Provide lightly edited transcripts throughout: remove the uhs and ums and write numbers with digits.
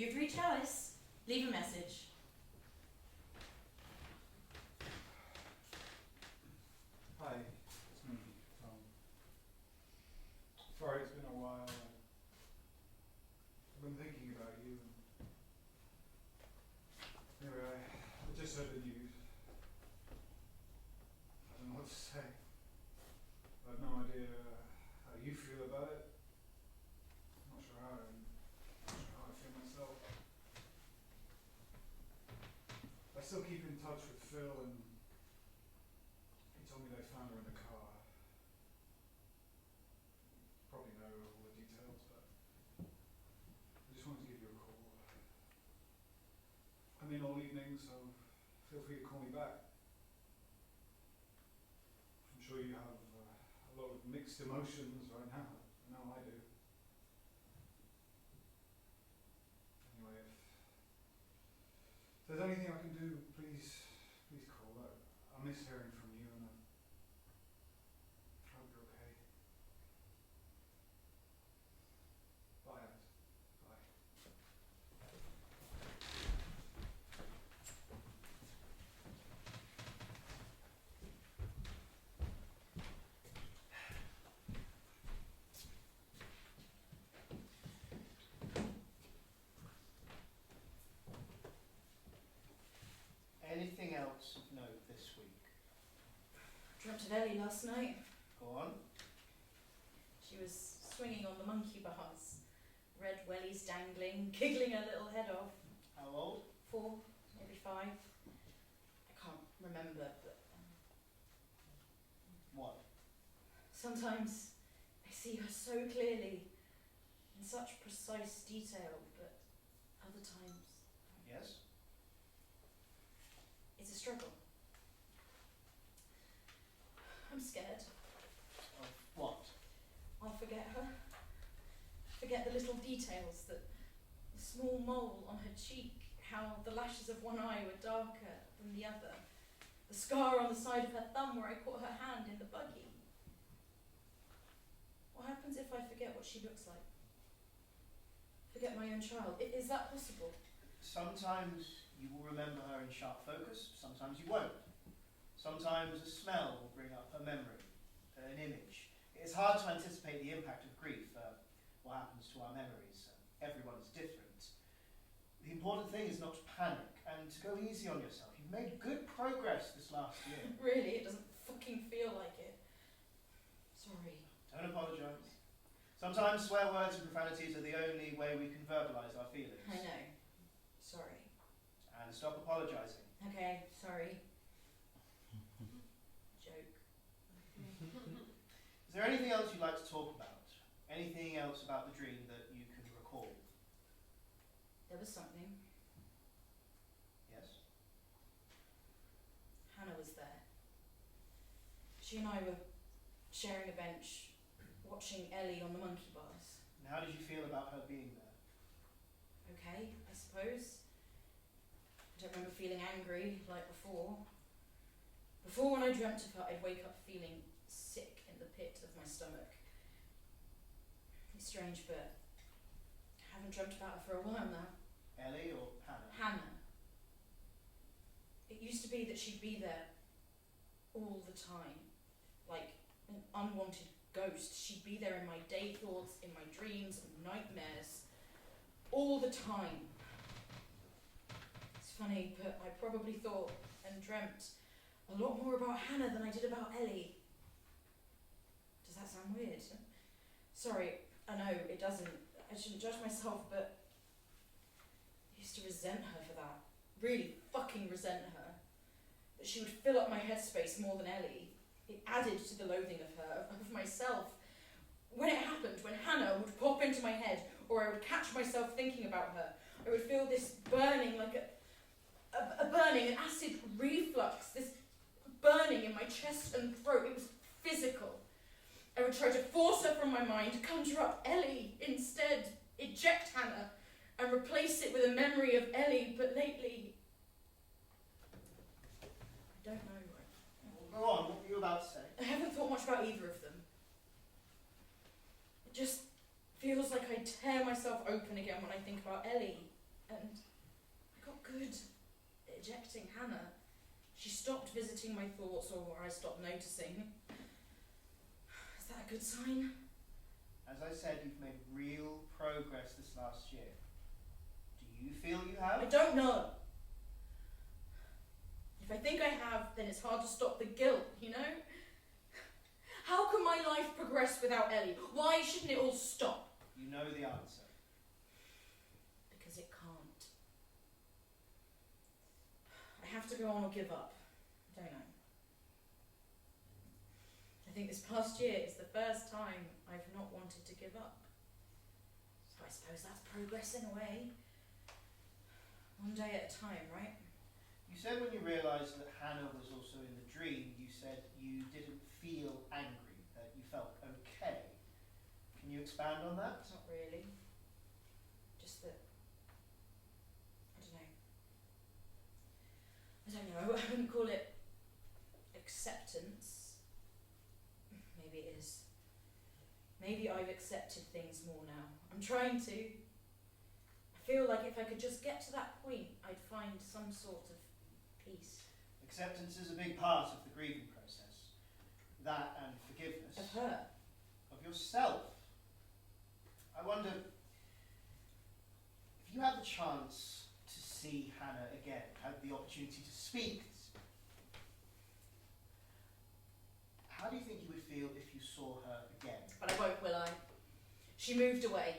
You've reached Alice. Leave a message. Hi, it's me, Tom. Sorry, it's been a while. I've been thinking about you. Anyway, I just heard the news. I don't know what to say. I have no idea how you feel about it. I'm not sure how I feel myself. I still keep in touch with Phil, and he told me they found her in the car. Probably know all the details, but I just wanted to give you a call. I'm in all evening, so feel free to call me back. I'm sure you have a lot of mixed emotions right now. I know I do. Anyway, if there's anything I can do, please call. I miss hearing from you, and I hope you're okay. Bye, Alice. Bye. Anything else of note this week? Dreamt of Ellie last night. Go on. She was swinging on the monkey bars. Red wellies dangling, giggling her little head off. How old? 4, maybe 5. I can't remember, but What? sometimes I see her so clearly, in such precise detail, but other times Yes? it's a struggle. I'm scared. Of what? I'll forget her. Forget the little details, the small mole on her cheek, how the lashes of one eye were darker than the other, the scar on the side of her thumb where I caught her hand in the buggy. What happens if I forget what she looks like? Forget my own child? Is that possible? Sometimes you will remember her in sharp focus, sometimes you won't. Sometimes a smell will bring up her memory, an image. It's hard to anticipate the impact of grief, what happens to our memories. Everyone is different. The important thing is not to panic and to go easy on yourself. You've made good progress this last year. Really, it doesn't fucking feel like it. Sorry. Don't apologise. Sometimes swear words and profanities are the only way we can verbalise our feelings. I know. Sorry. And stop apologising. Okay, sorry. Joke. Is there anything else you'd like to talk about? Anything else about the dream that you can recall? There was something. Yes? Hannah was there. She and I were sharing a bench, watching Ellie on the monkey bars. And how did you feel about her being there? Okay, I suppose. I don't remember feeling angry like before. Before, when I dreamt of her, I'd wake up feeling sick in the pit of my stomach. It's strange, but I haven't dreamt about her for a while now. Ellie or Hannah? Hannah. It used to be that she'd be there all the time, like an unwanted ghost. She'd be there in my day thoughts, in my dreams and nightmares, all the time. It's funny, but I probably thought and dreamt a lot more about Hannah than I did about Ellie. Does that sound weird? Sorry, I know it doesn't. I shouldn't judge myself, but I used to resent her for that. Really fucking resent her. That she would fill up my headspace more than Ellie. It added to the loathing of her, of myself. When it happened, when Hannah would pop into my head, or I would catch myself thinking about her, I would feel this burning, like a burning, an acid reflux, this burning in my chest and throat. It was physical. I would try to force her from my mind, conjure up Ellie instead, eject Hannah, and replace it with a memory of Ellie, but lately, I don't know. Well, go on, what were you about to say? I haven't thought much about either of them. It just feels like I tear myself open again when I think about Ellie. and I got good at ejecting Hannah. She stopped visiting my thoughts, or I stopped noticing. Is that a good sign? As I said, you've made real progress this last year. Do you feel you have? I don't know. If I think I have, then it's hard to stop the guilt, you know? How can my life progress without Ellie? Why shouldn't it all stop? You know the answer. Because it can't. I have to go on or give up, don't I? I think this past year is the first time I've not wanted to give up. So I suppose that's progress in a way. One day at a time, right? You said when you realised that Hannah was also in the dream, you said you didn't feel angry, that you felt okay. Can you expand on that? Not really. Just that, I don't know, I wouldn't call it acceptance. Maybe it is. Maybe I've accepted things more now. I'm trying to. I feel like if I could just get to that point, I'd find some sort of peace. Acceptance is a big part of the grieving process. That and forgiveness. Of her. Of yourself. I wonder, if you had the chance to see Hannah again, had the opportunity to speak, how do you think you would feel if you saw her again? But I won't, will I? She moved away.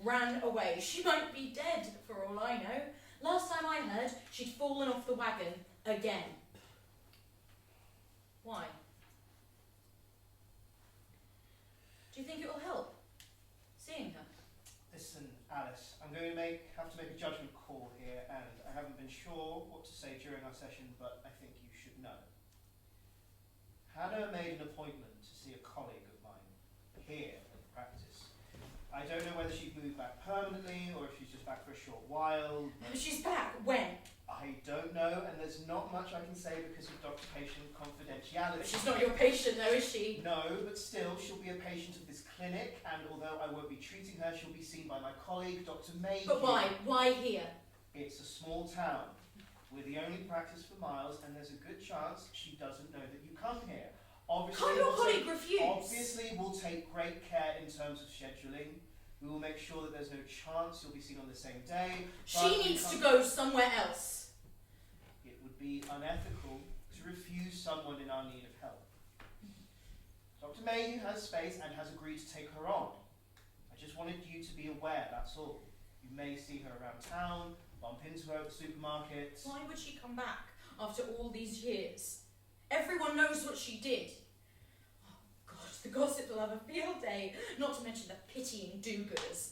Ran away. She might be dead, for all I know. Last time I heard, she'd fallen off the wagon again. Why? Do you think it will help? Seeing her? Listen, Alice, I'm going to have to make a judgment call here, and I haven't been sure what to say during our session, but I think you should know. Hannah made an appointment to see a colleague of mine here at the practice. I don't know whether she's moved back permanently or if she's just back for a short while. She's back. When? I don't know, and there's not much I can say because of doctor-patient confidentiality. But she's not your patient though, is she? No, but still, she'll be a patient of this clinic, and although I won't be treating her, she'll be seen by my colleague, Dr. May. But why? Why here? It's a small town. We're the only practice for miles, and there's a good chance she doesn't know that you come here. Can't your colleague refuse? Obviously, we'll take great care in terms of scheduling. We will make sure that there's no chance you'll be seen on the same day. She needs to go somewhere else. It would be unethical to refuse someone in our need of help. Dr. Mayhew has space and has agreed to take her on. I just wanted you to be aware, that's all. You may see her around town, bump into her at the supermarket. Why would she come back after all these years? Everyone knows what she did. Oh God, the gossip will have a field day, not to mention the pitying do-gooders.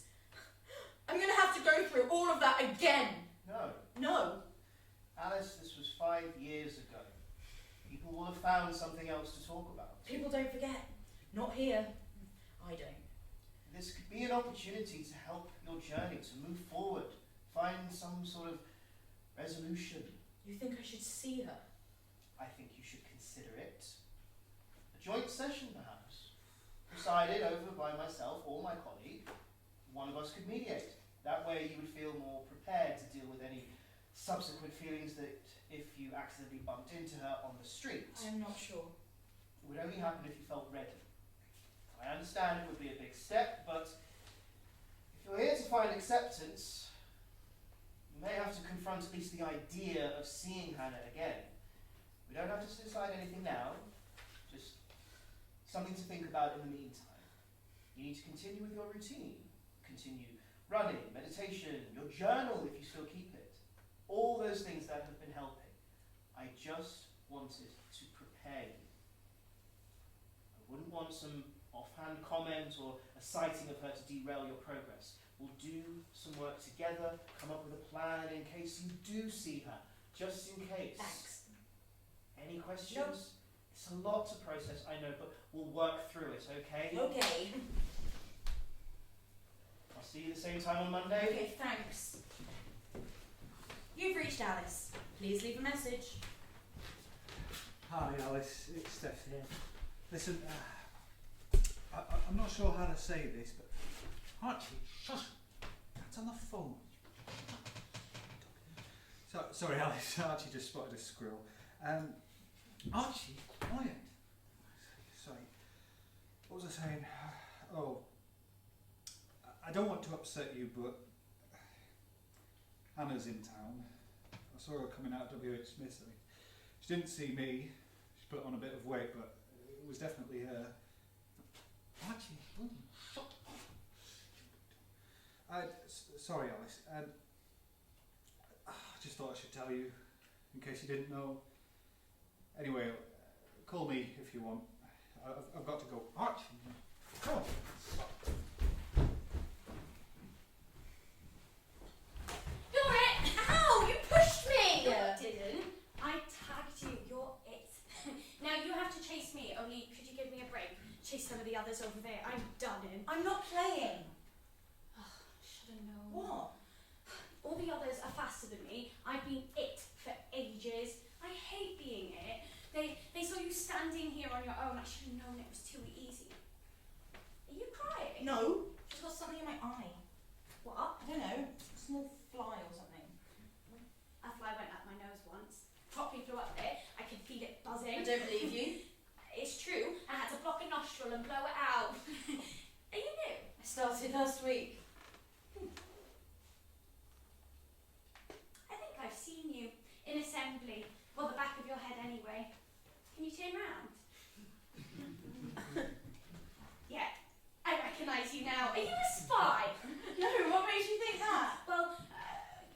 I'm going to have to go through all of that again. No. No. Alice, this was 5 years ago. People will have found something else to talk about. People don't forget. Not here. I don't. This could be an opportunity to help your journey, to move forward, find some sort of resolution. You think I should see her? I think you should consider it. A joint session, perhaps, presided over by myself or my colleague. One of us could mediate. That way you would feel more prepared to deal with any subsequent feelings that if you accidentally bumped into her on the street. I'm not sure. It would only happen if you felt ready. I understand it would be a big step, but if you're here to find acceptance, you may have to confront at least the idea of seeing Hannah again. We don't have to decide anything now, just something to think about in the meantime. You need to continue with your routine, continue running, meditation, your journal if you still keep it. All those things that have been helping. I just wanted to prepare you. I wouldn't want some offhand comment or a citing of her to derail your progress. We'll do some work together, come up with a plan in case you do see her, just in case. Thanks. Any questions? Nope. It's a lot to process, I know, but we'll work through it, okay? Okay. I'll see you the same time on Monday. Okay, thanks. You've reached Alice. Please leave a message. Hi Alice, it's Steph here. Listen, I'm not sure how to say this, but Archie, shush! That's on the phone. Sorry, Alice. Archie just spotted a squirrel. Archie, quiet. Sorry. What was I saying? Oh, I don't want to upset you, but Hannah's in town. I saw her coming out of WH Smith's. I mean, she didn't see me. She put on a bit of weight, but it was definitely her. Archie, shut up. Sorry, Alice. I just thought I should tell you, in case you didn't know. Anyway, call me if you want. I've got to go. Archie, come on. You're it! Ow! You pushed me! Yeah. No, I didn't. I tagged you. You're it. Now you have to chase me, only could you give me a break? Chase some of the others over there. I'm done in. I'm not playing. Should have known. What? All the others are faster than me. I've been it for ages. I hate being it. They saw you standing here on your own. I should have known it was too easy. Are you crying? No. Just got something in my eye. What? I don't know. A small fly or something. A fly went up my nose once. Properly flew up there. I could feel it buzzing. I don't believe you. It's true. I had to block a nostril and blow it out. Are you new? I started last week. I think I've seen you in assembly. Well, the back of your head anyway. Can you turn round? Yeah, I recognise you now. Are you a spy? No, what makes you think that? Well,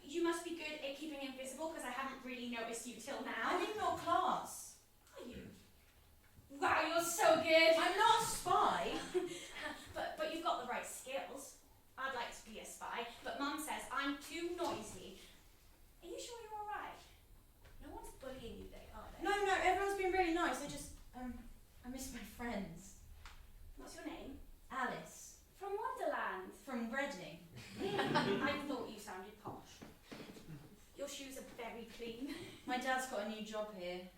you must be good at keeping invisible because I haven't really noticed you till now. I'm in your class. Are you? Wow, you're so good. I'm not a spy. but you've got the right skills. I'd like to be a spy, but Mum says I'm too noisy. Are you sure you're alright? No one's bullying you there, are they? No, everyone's been really nice. I miss my friends. What's your name? Alice. From Wonderland. From Reading. I thought you sounded posh. Your shoes are very clean. My dad's got a new job here.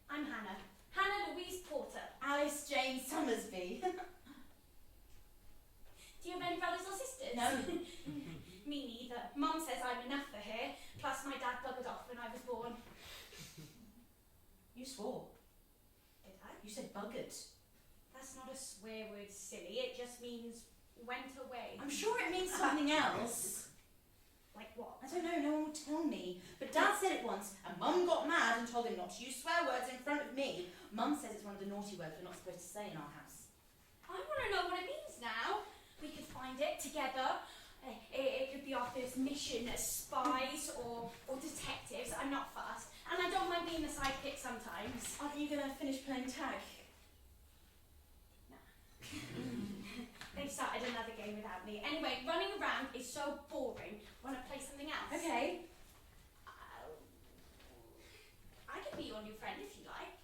I'm Hannah. Hannah Louise Porter. Alice Jane Summersby. Do you have any brothers or sisters? No. Me neither. Mum says I'm enough for her, plus my dad buggered off when I was born. You swore. Did I? You said buggered. That's not a swear word, silly. It just means went away. I'm sure it means something else. Like what? I don't know, no one will tell me. But Dad said it once, and Mum got mad and told him not to use swear words in front of me. Mum says it's one of the naughty words we're not supposed to say in our house. I want to know what it means now. We could find it together. It could be our first mission as spies or detectives. I'm not fast. And I don't mind being the sidekick sometimes. Are you going to finish playing tag? They've started another game without me. Anyway, running around is so boring. Want to play something else? Okay. I can be your new friend if you like.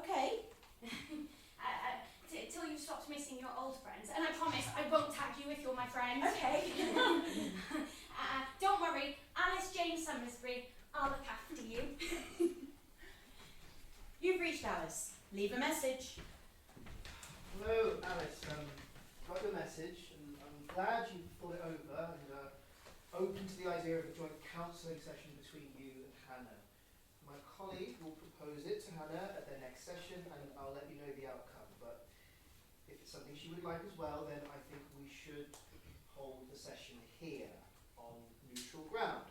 Okay. Till you stopped missing your old friends. And I promise I won't tag you if you're my friend. Okay. Don't worry, Alice Jane Summersby, I'll look after you. You've reached Alice. Leave a message. Hello, Alice. Got your message, and I'm glad you thought it over and open to the idea of a joint counselling session between you and Hannah. My colleague will propose it to Hannah at their next session, and I'll let you know the outcome. But if it's something she would like as well, then I think we should hold the session here on neutral ground.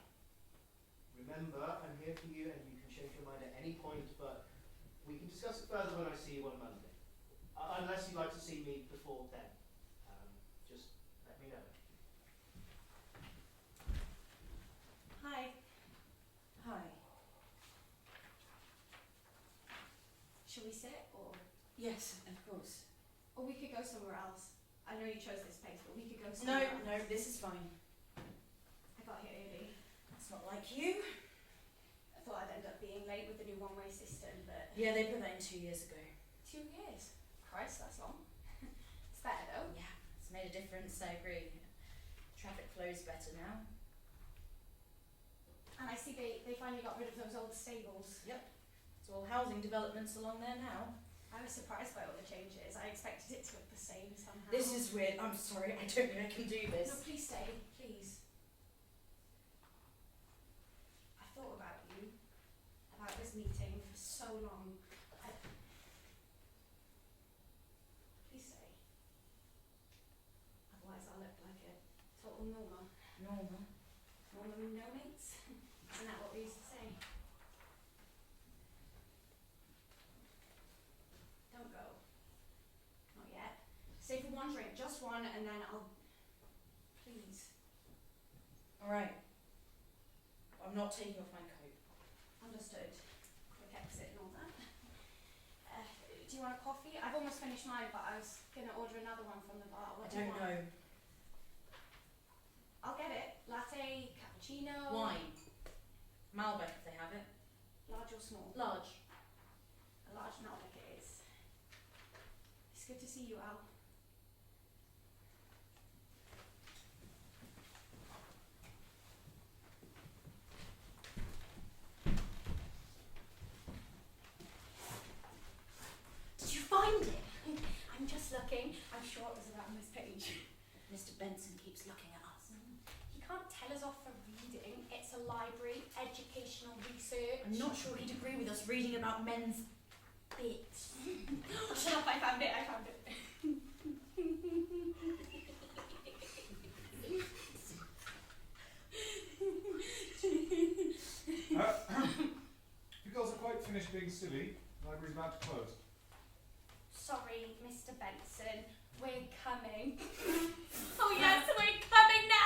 Remember, I'm here for you, and you can change your mind at any point, but we can discuss it further when I see you on Monday. Unless you'd like to see me before then. Just let me know. Hi. Hi. Shall we sit or Yes, of course. we could go somewhere else? I know you chose this place, but we could go No, somewhere else. no, this is fine. I got here early. It's not like you. I thought I'd end up being late with the new one-way system, but Yeah, they put that in 2 years ago. 2 years. Christ, that's long. It's better though. Yeah, it's made a difference, I agree. Traffic flows better now. And I see they finally got rid of those old stables. It's all housing developments along there now. I was surprised by all the changes. I expected it to look the same somehow. This is weird. I'm sorry, I don't think I can do No, this. please stay, please. meeting for so long. Please stay. Otherwise I'll look like a total Norma. Normal. Norma with no mates? Isn't that what we used to say? Don't go. Not yet. Stay for one drink, just one, and then I'll... Please. Alright. I'm not taking off my coat. Understood. Quick exit and all that. Do you want a coffee? I've almost finished mine, but I was going to order another one from the bar. What I do you don't want? know. I'll get it. Latte, cappuccino. Wine. Malbec if they have it. Large or small? Large. A large Malbec it is. It's good to see you, Al. Did you find it? I'm just looking. I'm sure it was around this page. Mr. Benson keeps looking at us. He can't tell us off for reading. It's a library, educational research. I'm not sure he'd agree with us reading about men's bits. Shut up, I found it. You girls are quite finished being silly. Library's about to close. Sorry, Mr. Benson. We're coming. Oh yes, we're coming now!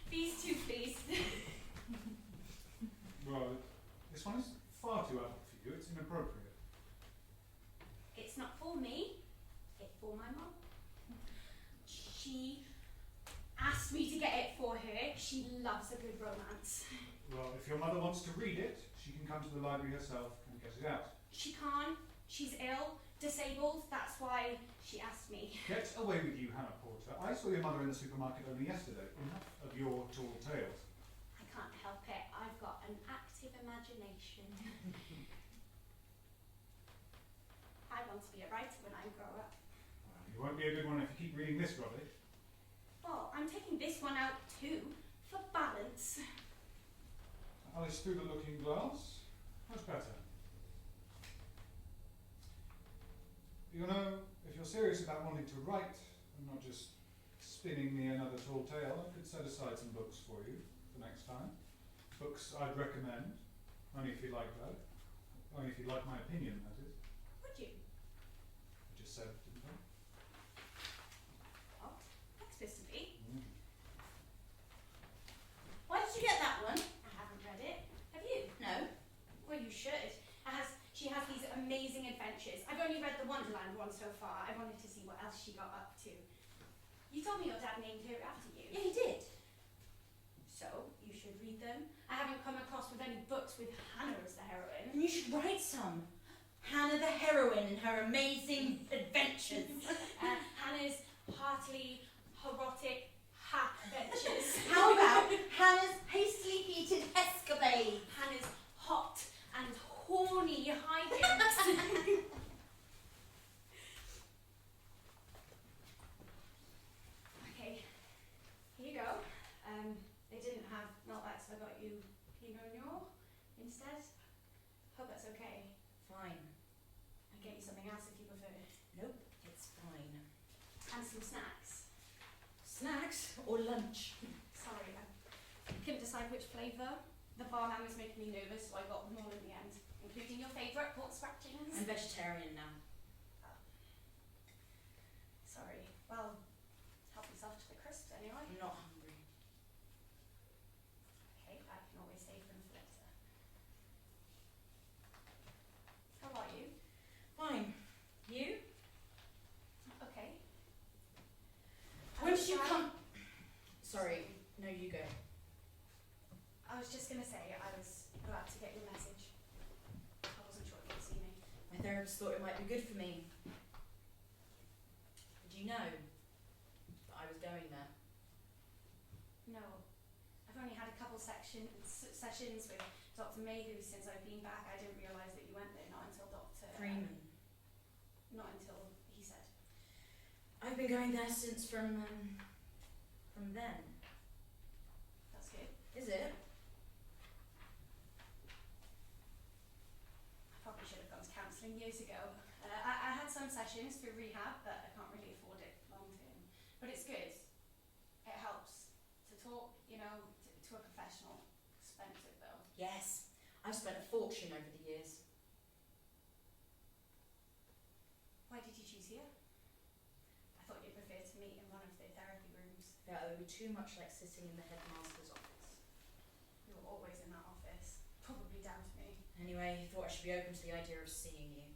These two, please. Well, this one is far too adult for you. It's inappropriate. It's not for me. It's for my mum. She asked me to get it for her. She loves a good romance. Well, if your mother wants to read it, she can come to the library herself and get it out. She can't. She's ill, disabled. That's why she asked me. Get away with you, Hannah Porter. I saw your mother in the supermarket only yesterday. Enough of your tall tales. I can't help it. I've got an active imagination. I want to be a writer when I grow up. Well, you won't be a good one if you keep reading this rubbish. Well, I'm taking this one out too, for balance. Alice through the looking glass. Much better. You know, if you're serious about wanting to write and not just spinning me another tall tale, I could set aside some books for you for next time. Books I'd recommend, only if you like that. Only if you like my opinion, that is. Would you? I just said, didn't I? What? Explicitly. Why did you get that one? I haven't read it. Have you? No. Well, you should. She has these amazing adventures. I've only read the Wonderland one so far. I wanted to see what else she got up to. You told me your dad named her after you. Yeah, he did. So, you should read them. I haven't come across with any books with Hannah as the heroine. And you should write some. Hannah the heroine and her amazing adventures. Hannah's heartily erotic hack adventures. How about Hannah's hastily heated escapade? Hannah's hot and horny hijinks. Okay, here you go. They didn't have Malbec, so I got you Pinot Noir instead. Hope that's okay. Fine. I get you something else if you prefer. Nope, it's fine. And some snacks. Snacks or lunch? Sorry, I couldn't decide which flavour. The barman was making me nervous, so I got them all in the end, including your favourite pork scratchings. I'm vegetarian now. Sorry. Well, help yourself to the crisps anyway. I'm not hungry. Okay, I can always stay for them for later. How are you? Fine. You? Okay. When did you come? Sorry. No, you go. I was just going to say, I was glad to get your message. I wasn't sure if you'd see me. My therapist thought it might be good for me. Did you know that I was going there? No. I've only had a couple sessions with Dr. Mayhew since I've been back. I didn't realise that you went there, not until Dr. Freeman. Not until he said. I've been going there since from from then. That's good. Is it? I probably should have gone to counselling years ago. I had some sessions for rehab, but I can't really afford it long term. But it's good. It helps to talk, to a professional. Expensive though. Yes. I've spent a fortune over the years. Why did you choose here? I thought you'd prefer to meet in one of the therapy rooms. Yeah, it would be too much like sitting in the headmaster's office. You were always in that office. Probably down to me. Anyway, he thought I should be open to the idea of seeing you.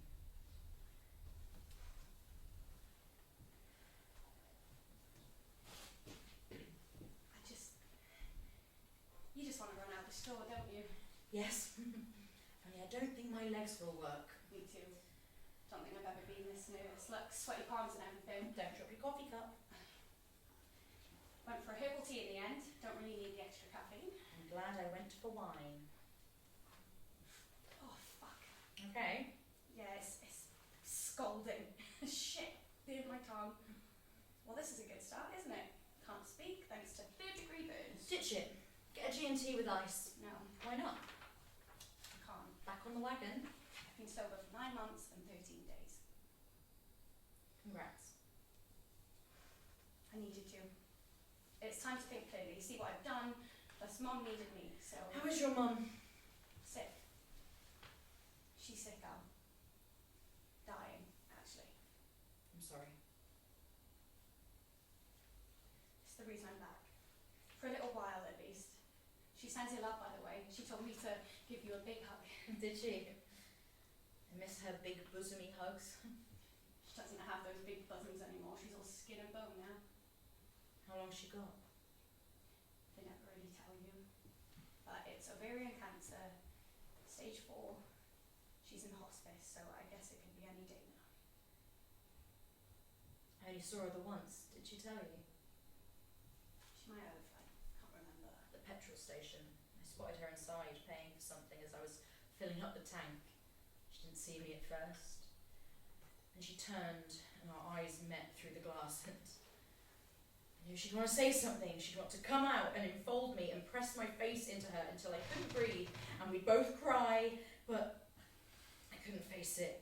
You just want to run out the store, don't you? Yes. Only I don't think my legs will work. Me too. Don't think I've ever been this nervous. Look, sweaty palms and everything. Don't drop your coffee cup. Went for a herbal tea in the end. Don't really need the extra caffeine. I'm glad I went for wine. Oh, fuck. Okay. Yeah, it's scalding. Shit, burned my tongue. Well, this is a good start, isn't it? Can't speak thanks to third-degree burns. Ditch it. Get a G&T with ice. No, Why not? I can't. Back on the wagon. I've been sober for 9 months and 13 days. Congrats. I needed to. It's time to think clearly, see what I've done, plus Mom needed me, so... How is your mum? Sick. She's sick, Al. Dying, actually. I'm sorry. It's the reason I'm back. For a little while, at least. She sends her love, by the way. She told me to give you a big hug. Did she? I miss her big bosomy hugs. She doesn't have those big bosoms anymore. She's all skin and bone now. How long's she got? They never really tell you. But it's ovarian cancer, stage 4. She's in hospice, so I guess it could be any day now. I only saw her the once. Did she tell you? She might have, I can't remember. The petrol station. I spotted her inside paying for something as I was filling up the tank. She didn't see me at first. And she turned and our eyes met through the glass and I knew she'd want to say something. She'd want to come out and enfold me and press my face into her until I couldn't breathe and we'd both cry, but I couldn't face it.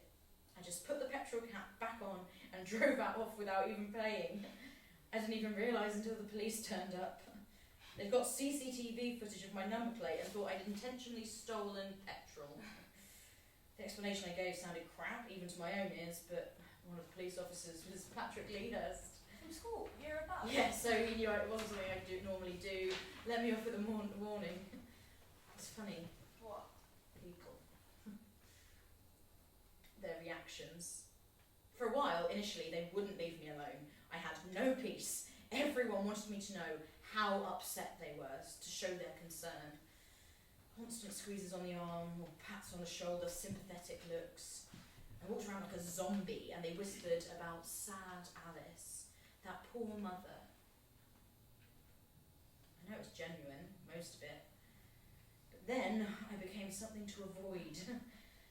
I just put the petrol cap back on and drove out off without even paying. I didn't even realise until the police turned up. They've got CCTV footage of my number plate and thought I'd intentionally stolen petrol. The explanation I gave sounded crap, even to my own ears, but one of the police officers was Patrick Leehurst. From school, year above. Yeah, so he knew it wasn't something I normally do. Let me off with a warning. It's funny. What? People. Their reactions. For a while, initially, they wouldn't leave me alone. I had no peace. Everyone wanted me to know how upset they were, to show their concern. Constant squeezes on the arm, or pats on the shoulder, sympathetic looks. I walked around like a zombie, and they whispered about sad Alice, that poor mother. I know it was genuine, most of it. But then I became something to avoid,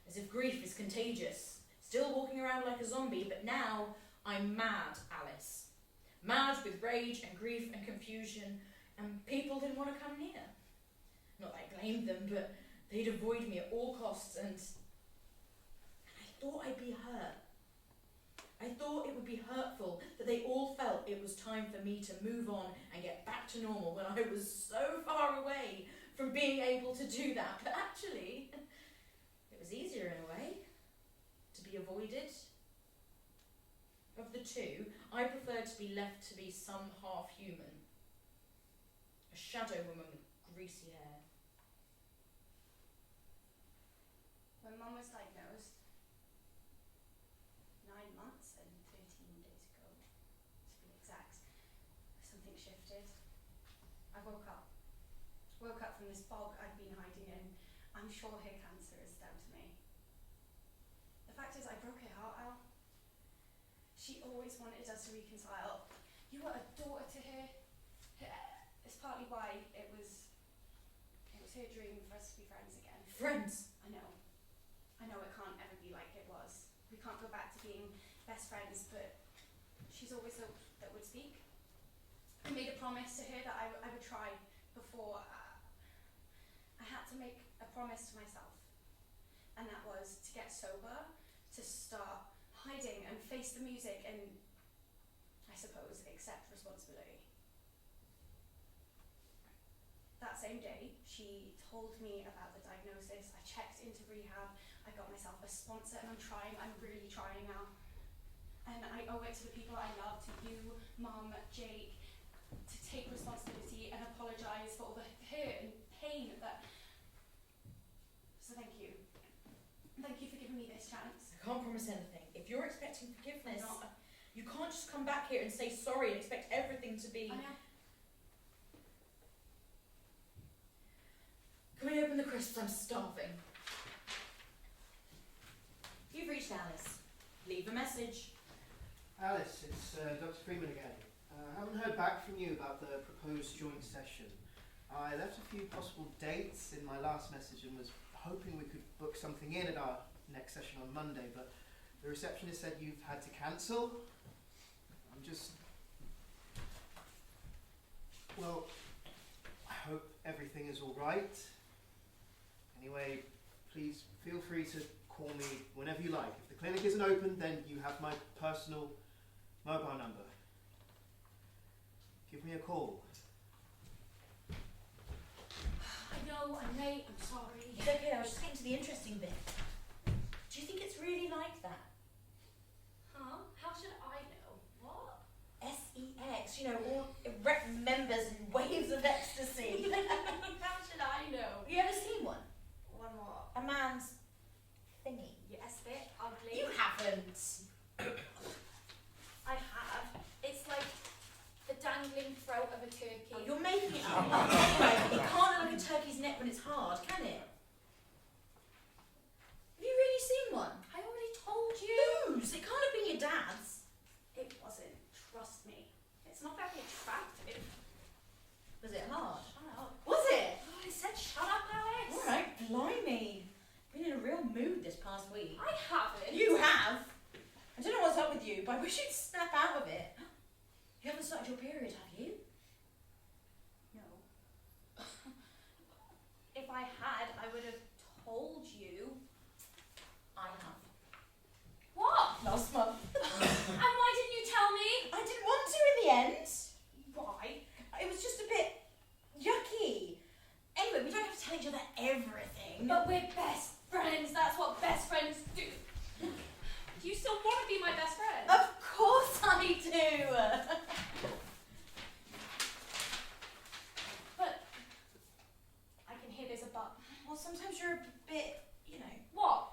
as if grief is contagious. Still walking around like a zombie, but now I'm mad Alice. Mad with rage and grief and confusion, and people didn't want to come near. Not that I blamed them, but they'd avoid me at all costs, and I thought I'd be hurt. I thought it would be hurtful that they all felt it was time for me to move on and get back to normal when I was so far away from being able to do that. But actually, it was easier in a way to be avoided. Of the two, I preferred to be left to be some half-human. A shadow woman with greasy hair. When Mum was diagnosed, 9 months and 13 days ago, to be exact, something shifted. I woke up. Woke up from this fog I'd been hiding in. I'm sure her cancer is down to me. The fact is, I broke her heart out. She always wanted us to reconcile. You were a daughter to her. It's partly why it was her dream for us to be friends again. Friends? I know it can't ever be like it was. We can't go back to being best friends, but she's always hoped that we'd speak. I made a promise to her that I would try before. I had to make a promise to myself, and that was to get sober, to start hiding and face the music and, I suppose, accept responsibility. That same day, she told me about the diagnosis. I checked into rehab. I got myself a sponsor, and I'm really trying now. And I owe it to the people I love, to you, Mum, Jake, to take responsibility and apologise for all the hurt and pain that... So thank you. Thank you for giving me this chance. I can't promise anything. If you're expecting forgiveness, I'm not. you can't just come back here and say sorry and expect everything to be... I know. Can we open the crisps? I'm starving. You've reached Alice. Leave a message. Alice, it's Dr. Freeman again. I haven't heard back from you about the proposed joint session. I left a few possible dates in my last message and was hoping we could book something in at our next session on Monday, but the receptionist said you've had to cancel. I'm just... Well, I hope everything is all right. Anyway, please feel free to call me whenever you like. If the clinic isn't open, then you have my personal mobile number. Give me a call. I know, I'm late, I'm sorry. It's okay, I was just getting to the interesting bit. Do you think it's really like that? Huh? How should I know? What? SEX, you know, all erect members and waves of ecstasy. How should I know? Have you ever seen one? One more. A man's thingy. Yes, bit ugly. You haven't. I have. It's like the dangling throat of a turkey. Oh, you're making it up. Anyway, it can't look like a turkey's neck when it's hard, can it? Have you really seen one? I already told you. Whose? It can't have been your dad's. It wasn't. Trust me. It's not very attractive. Was it hard? Shut up. Was it? Oh, I said shut up, Alice. Alright, blimey. Been in a real mood this past week. I haven't. You have? I don't know what's up with you, but I wish you'd snap out of it. You haven't started your period, have you? No. If I had, I would have told you. I have. What? Last month. And why didn't you tell me? I didn't want to in the end. Why? It was just a bit yucky. Anyway, we don't have to tell each other everything. But we're best friends. That's what best friends do. Do you still want to be my best friend? Of course I do. But I can hear there's a but. Well, sometimes you're a bit, you know, What?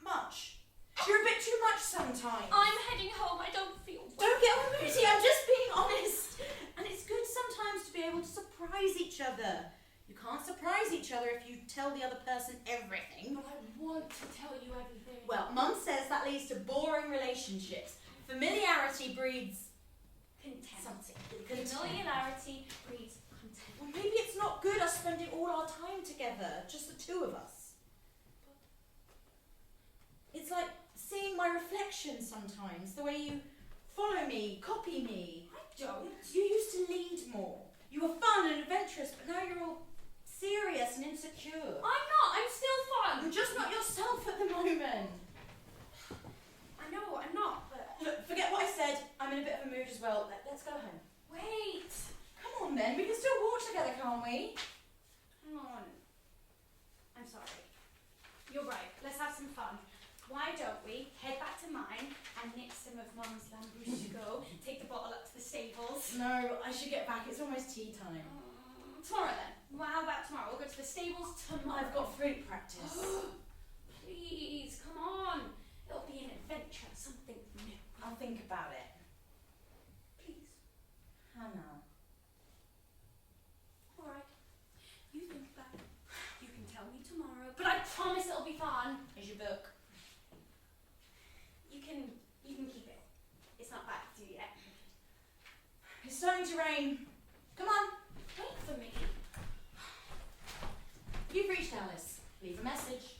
much. You're a bit too much sometimes. I'm heading home. I don't feel well. Don't get all moody, I'm just being honest. And it's good sometimes to be able to surprise each other. You can't surprise each other if you tell the other person everything. But I want to tell you everything. Well, Mum says that leads to boring relationships. Familiarity breeds contempt. something. Familiarity breeds contempt. Well, maybe it's not good us spending all our time together, just the two of us. It's like seeing my reflection sometimes, the way you follow me, copy me. I don't. You used to lead more. You were fun and adventurous, but now you're all serious and insecure. I'm not. I'm still fun. You're just not yourself at the moment. I know I'm not, but... Look, forget what I said. I'm in a bit of a mood as well. Let's go home. Wait. Come on then, we can still walk together, can't we? Hang on. I'm sorry. You're right. Let's have some fun. Why don't we head back to mine and nix some of Mum's lambrusco, take the bottle up to the stables? No, I should get back. It's almost tea time. Tomorrow then. Well, how about tomorrow? We'll go to the stables tomorrow. I've got fruit practice. Please, come on. It'll be an adventure, something new. I'll think about it. Please. Hannah. Alright. You think about it. You can tell me tomorrow, but I promise it'll be fun. Here's your book. You can keep it. It's not back to you yet. It's starting to rain. Come on. Wait for me. You've reached Alice. Leave a message.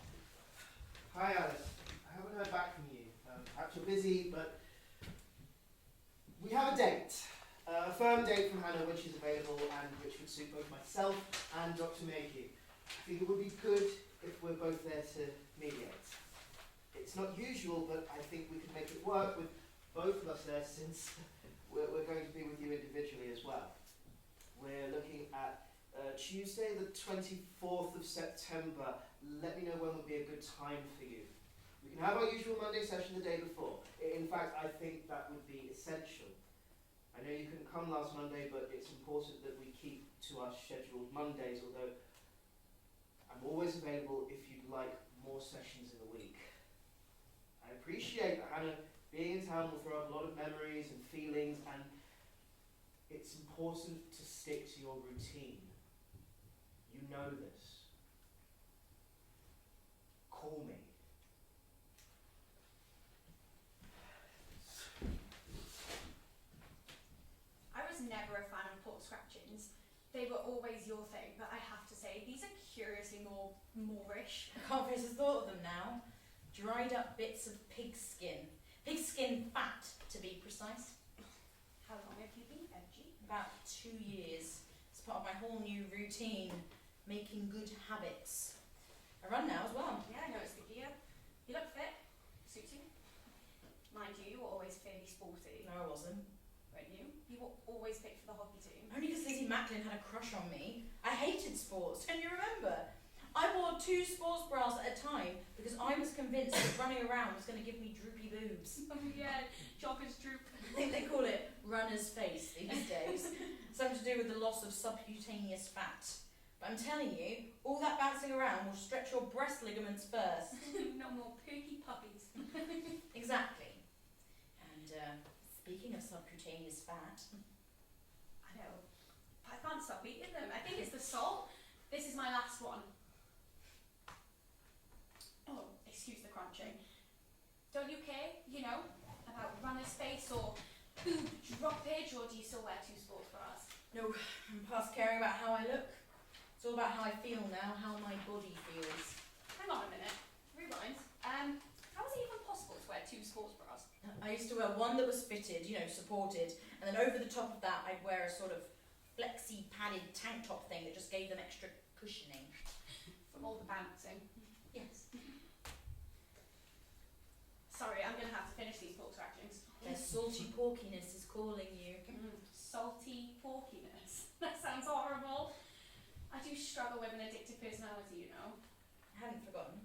Hi Alice, I haven't heard back from you. Perhaps you're busy, but we have a date. A firm date from Hannah when she's available and which would suit both myself and Dr. Mayhew. I think it would be good if we're both there to mediate. It's not usual, but I think we could make it work with both of us there since we're going to be with you individually as well. We're looking at Tuesday the 24th of September. Let me know when would be a good time for you. We can have our usual Monday session the day before. In fact, I think that would be essential. I know you couldn't come last Monday, but it's important that we keep to our scheduled Mondays, although I'm always available if you'd like more sessions in the week. I appreciate that Hannah being in town will throw up a lot of memories and feelings, and it's important to stick to your routine. You know this. Call me. I was never a fan of pork scratchings. They were always your thing, but I have to say, these are curiously more Moorish. I can't face the thought of them now. Dried up bits of pig skin. Pig skin fat, to be precise. How long have you been veggie? About 2 years. It's part of my whole new routine, making good habits. I run now as well. Yeah, I noticed the gear. You look fit. Suits you. Mind you, you were always fairly sporty, No, I wasn't. weren't you? You were always picked for the hockey team. Only because Lizzie Macklin had a crush on me. I hated sports, can you remember? I wore 2 sports bras at a time because I was convinced that running around was going to give me droopy boobs. Oh yeah, joggers droop. I think they call it runner's face these days. Something to do with the loss of subcutaneous fat. But I'm telling you, all that bouncing around will stretch your breast ligaments first. No more perky puppies. Exactly. And speaking of subcutaneous fat, I know. I can't stop eating them. I think it's the salt. This is my last one. Oh, excuse the crunching. Don't you care, about runner's face or boob droppage, or do you still wear 2 sports bras? no, I'm past caring about how I look. It's all about how I feel now, how my body feels. Hang on a minute. Rewind. How is it even possible to wear 2 sports bras? I used to wear one that was fitted, supported, and then over the top of that I'd wear a sort of flexi padded tank top thing that just gave them extra cushioning. From all the bouncing. Yes. Sorry, I'm going to have to finish these pork scratchings. Their salty porkiness is calling you. Salty porkiness. That sounds horrible. I do struggle with an addictive personality, I hadn't forgotten.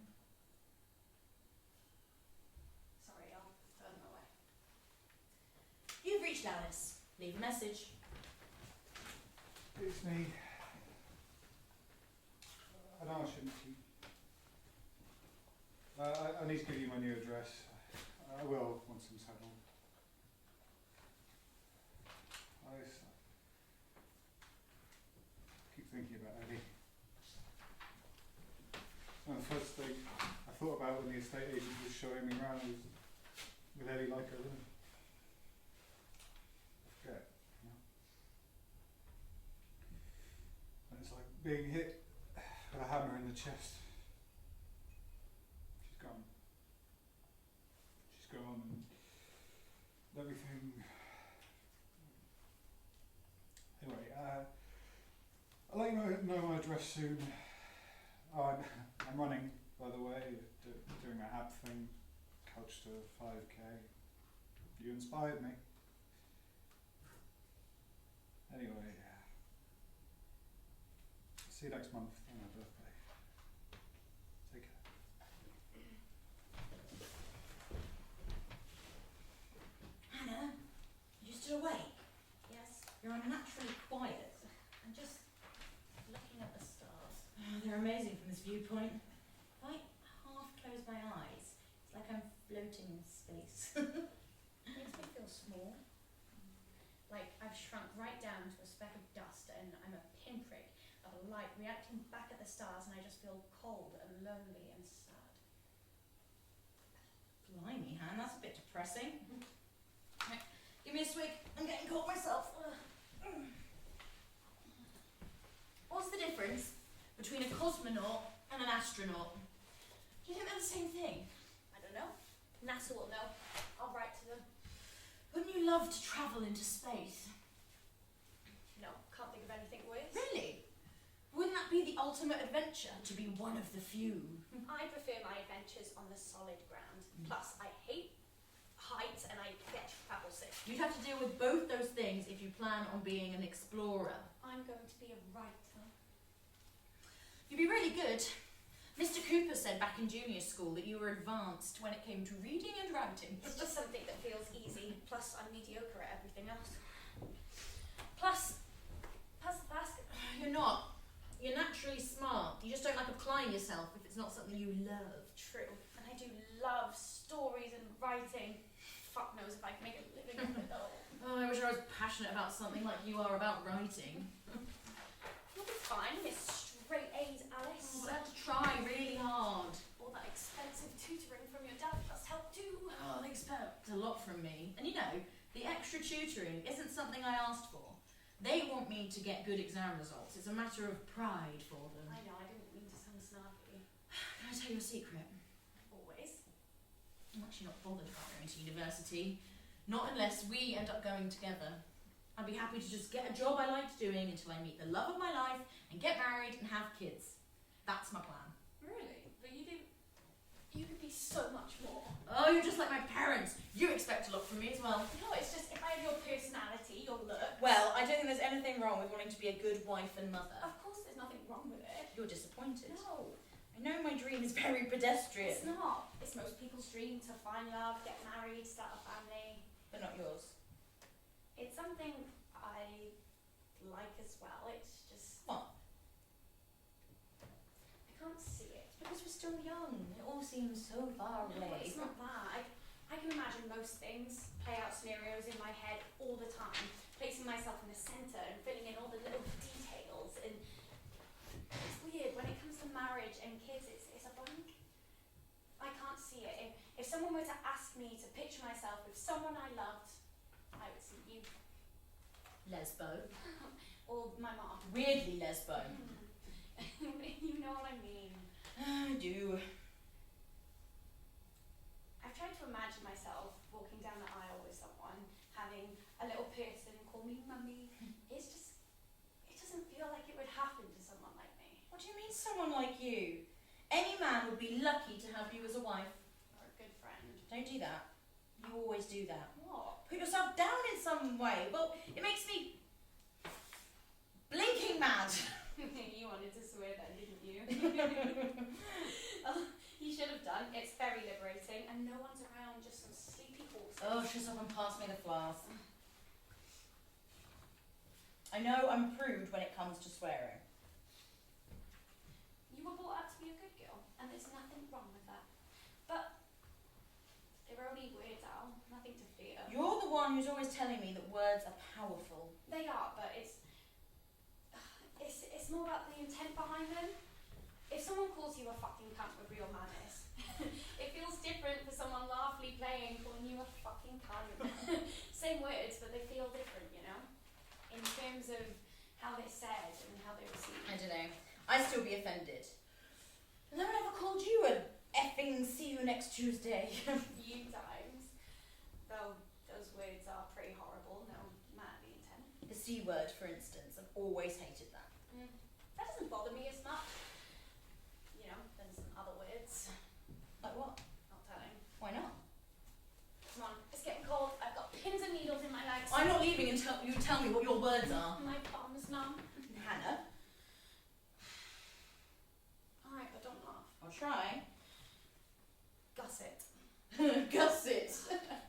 Sorry, I'll throw them away. You've reached Alice. Leave a message. It's me. I know I shouldn't keep. I need to give you my new address. I will once I'm settled. I keep thinking about Eddie. And the first thing I thought about when the estate agent was showing me around was, with Eddie like her, I forget, And it's like being hit with a hammer in the chest. She's gone. She's gone, and everything. Anyway, I'll let you know my address soon. Oh, I'm running, by the way, doing a ab thing, couch to 5k. You inspired me. Anyway, see you next month on my birthday. Take care. Hannah, you still awake? Yes? You're unnaturally quiet. I'm just looking at the stars. They're amazing from this viewpoint. If I half close my eyes, it's like I'm floating in space. Makes me feel small. Like I've shrunk right down to a speck of dust and I'm a pinprick of a light reacting back at the stars, and I just feel cold and lonely and sad. Blimey, Han, that's a bit depressing. Right, give me a swig. I'm getting cold myself. What's the difference between a cosmonaut and an astronaut? Do you think they're the same thing? I don't know. NASA will know. I'll write to them. Wouldn't you love to travel into space? No, can't think of anything worse. Really? Wouldn't that be the ultimate adventure, to be one of the few? I prefer my adventures on the solid ground. Plus, I hate heights and I get travel sick. You'd have to deal with both those things if you plan on being an explorer. I'm going to be a writer. You'd be really good. Mr. Cooper said back in junior school that you were advanced when it came to reading and writing. It's just something that feels easy. Plus, I'm mediocre at everything else. Plus, You're not. You're naturally smart. You just don't like applying yourself if it's not something you love. true. And I do love stories and writing. Fuck knows if I can make a living from it though. Oh, I wish I was passionate about something like you are about writing. You'll be fine, Miss Straight A's Alice. I have to try really hard. All that expensive tutoring from your dad must help too. Oh, they expect a lot from me. And you know, the extra tutoring isn't something I asked for. They want me to get good exam results. It's a matter of pride for them. I know, I didn't mean to sound snarky. Can I tell you a secret? Always. I'm actually not bothered about going to university. Not unless we end up going together. I'd be happy to just get a job I liked doing until I meet the love of my life and get married and have kids. That's my plan. Really? But you do. You could be so much more. Oh, you're just like my parents. You expect a lot from me as well. No, it's just if I have your personality, your look. Well, I don't think there's anything wrong with wanting to be a good wife and mother. Of course, there's nothing wrong with it. You're disappointed. No, I know my dream is very pedestrian. it's not. It's most people's dream to find love, get married, start a family. But not yours. It's something I like as well. It's just What? I can't see it. Because we're still young. It all seems so far No, away. it's not that. I can imagine most things, play out scenarios in my head all the time, placing myself in the centre and filling in all the little details. And it's weird when it comes to marriage and kids. It's a blank. I can't see it. If someone were to ask me to picture myself with someone I loved, I would see you Lesbo. or my mom. Weirdly lesbo. You know what I mean. I do. I've tried to imagine myself walking down the aisle with someone, having a little person call me mummy. It's just, it doesn't feel like it would happen to someone like me. What do you mean someone like you? Any man would be lucky to have you as a wife. Or a good friend. Don't do that. You always do that. What? Put yourself down in some way. Well, it makes me blinking mad. You wanted to swear then, didn't you? Oh, you should have done. It's very liberating and no one's around, just some sleepy horses. Oh, shut up and pass me the flask. I know I'm a prude when it comes to swearing. You were brought up to be a good girl, and there's nothing wrong with that. But they're only words, Al. Nothing to fear. You're the one who's always telling me that words are powerful. They are, but it's more about the intent behind them. If someone calls you a fucking cunt with real manners, it feels different for someone laughingly playing calling you a fucking cunt. Same words, but they feel different, you know? In terms of how they're said and how they're received. I don't know. I'd still be offended. No one ever called you a effing see you next Tuesday. Few times. Though those words are pretty horrible, no matter the intent. The C word, for instance. I've always hated that. That doesn't bother me as much, you know, than some other words. Like what? Not telling. Why not? Come on, it's getting cold. I've got pins and needles in my legs. I'm not leaving until you tell me what your words are. My bum's numb. Hannah, Alright, but don't laugh. I'll try. Gusset. Gusset.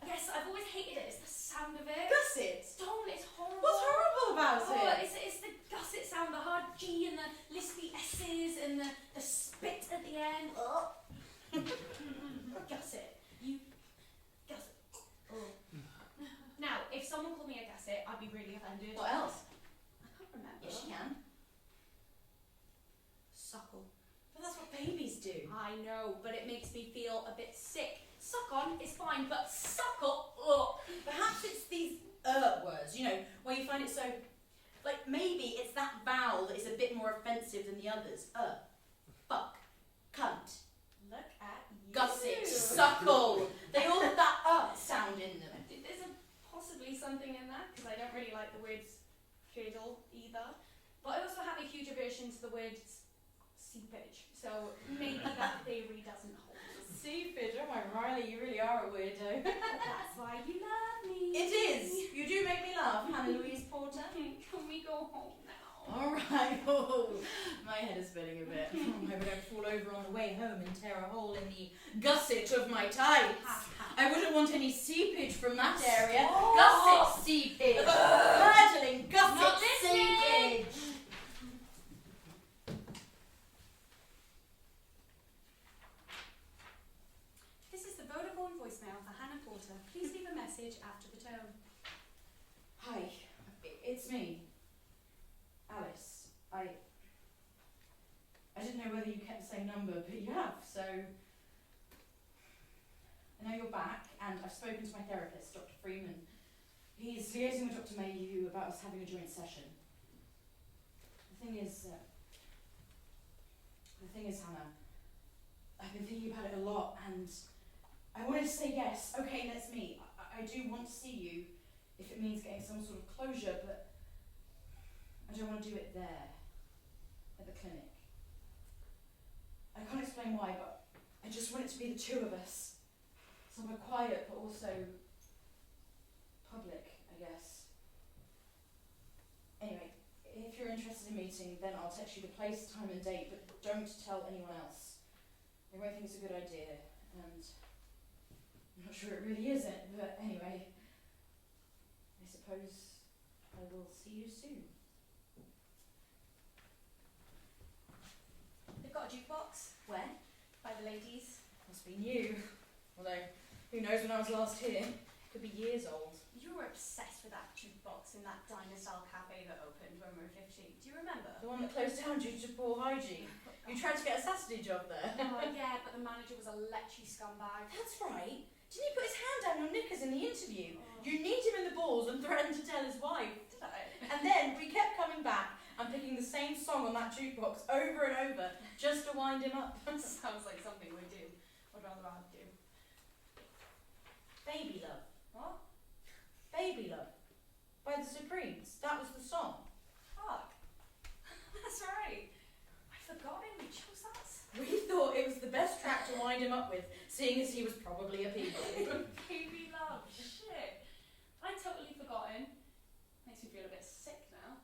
Yes, I've always hated it. It's the sound of it. Gusset. Don't, it's horrible. What's horrible about Oh, it? it's the gusset sound, the hard G and the lispy S's and the spit at the end. Oh. Gusset. You gusset. Oh. Now, if someone called me a gusset, I'd be really offended. What else? I can't remember. Yes, you can. Suckle. But that's what babies do. I know, but it makes me feel a bit sick. Suck on is fine, but suckle, ugh. Perhaps it's these words, you know, where you find it so... Like, maybe it's that vowel that is a bit more offensive than the others. Fuck. Cunt. Look at you. Gusset. Suckle. They all have that sound in them. There's possibly something in that, because I don't really like the words fiddle either. But I also have a huge aversion to the word seepage, so maybe that theory doesn't hold. Seepage, oh my Riley, you really are a weirdo. That's why you love me. It is! You do make me laugh, Hannah Louise Porter. Can we go home now? Alright, oh, my head is spinning a bit. I hope I don't fall over on the way home and tear a hole in the gusset of my tights. I wouldn't want any seepage from that area. Oh. Gusset seepage! Hurtling Not gusset listening. seepage! This is the Vodafone voicemail for Hannah Porter. Please leave a message after the tone. Hi, it's me. Alice. I didn't know whether you kept the same number, but you have, so I know you're back, and I've spoken to my therapist, Dr. Freeman. He's liaising with Dr. Mayhew about us having a joint session. The thing is, Hannah, I've been thinking about it a lot, and I wanted to say yes, okay, let's meet. I do want to see you, if it means getting some sort of closure, but I don't want to do it there, at the clinic. I can't explain why, but I just want it to be the two of us. Somewhere quiet, but also public, I guess. Anyway, if you're interested in meeting, then I'll text you the place, time and date, but don't tell anyone else. They won't think it's a good idea, and I'm not sure it really isn't, but anyway, I suppose I will see you soon. They've got a jukebox Where? by the ladies. Must be new. Although, who knows when I was last here? Could be years old. You were obsessed with that jukebox in that diner-style cafe that opened when we were 15. Do you remember? The one that closed down due to poor hygiene. You tried to get a Saturday job there. Oh, yeah, but the manager was a lechy scumbag. That's right. Didn't he put his hand down your knickers in the interview? Oh. You kneed him in the balls and threatened to tell his wife. Did I? And then we kept coming back and picking the same song on that jukebox over and over just to wind him up. Sounds like something we do. I'd rather I do. Baby Love. What? Baby Love. By the Supremes. That was the song. Fuck. That's right. I'd forgotten we chose that. We thought it was the best track to wind him up with, seeing as he was probably a people. Baby love. Shit. I'd totally forgotten. Makes me feel a bit sick now.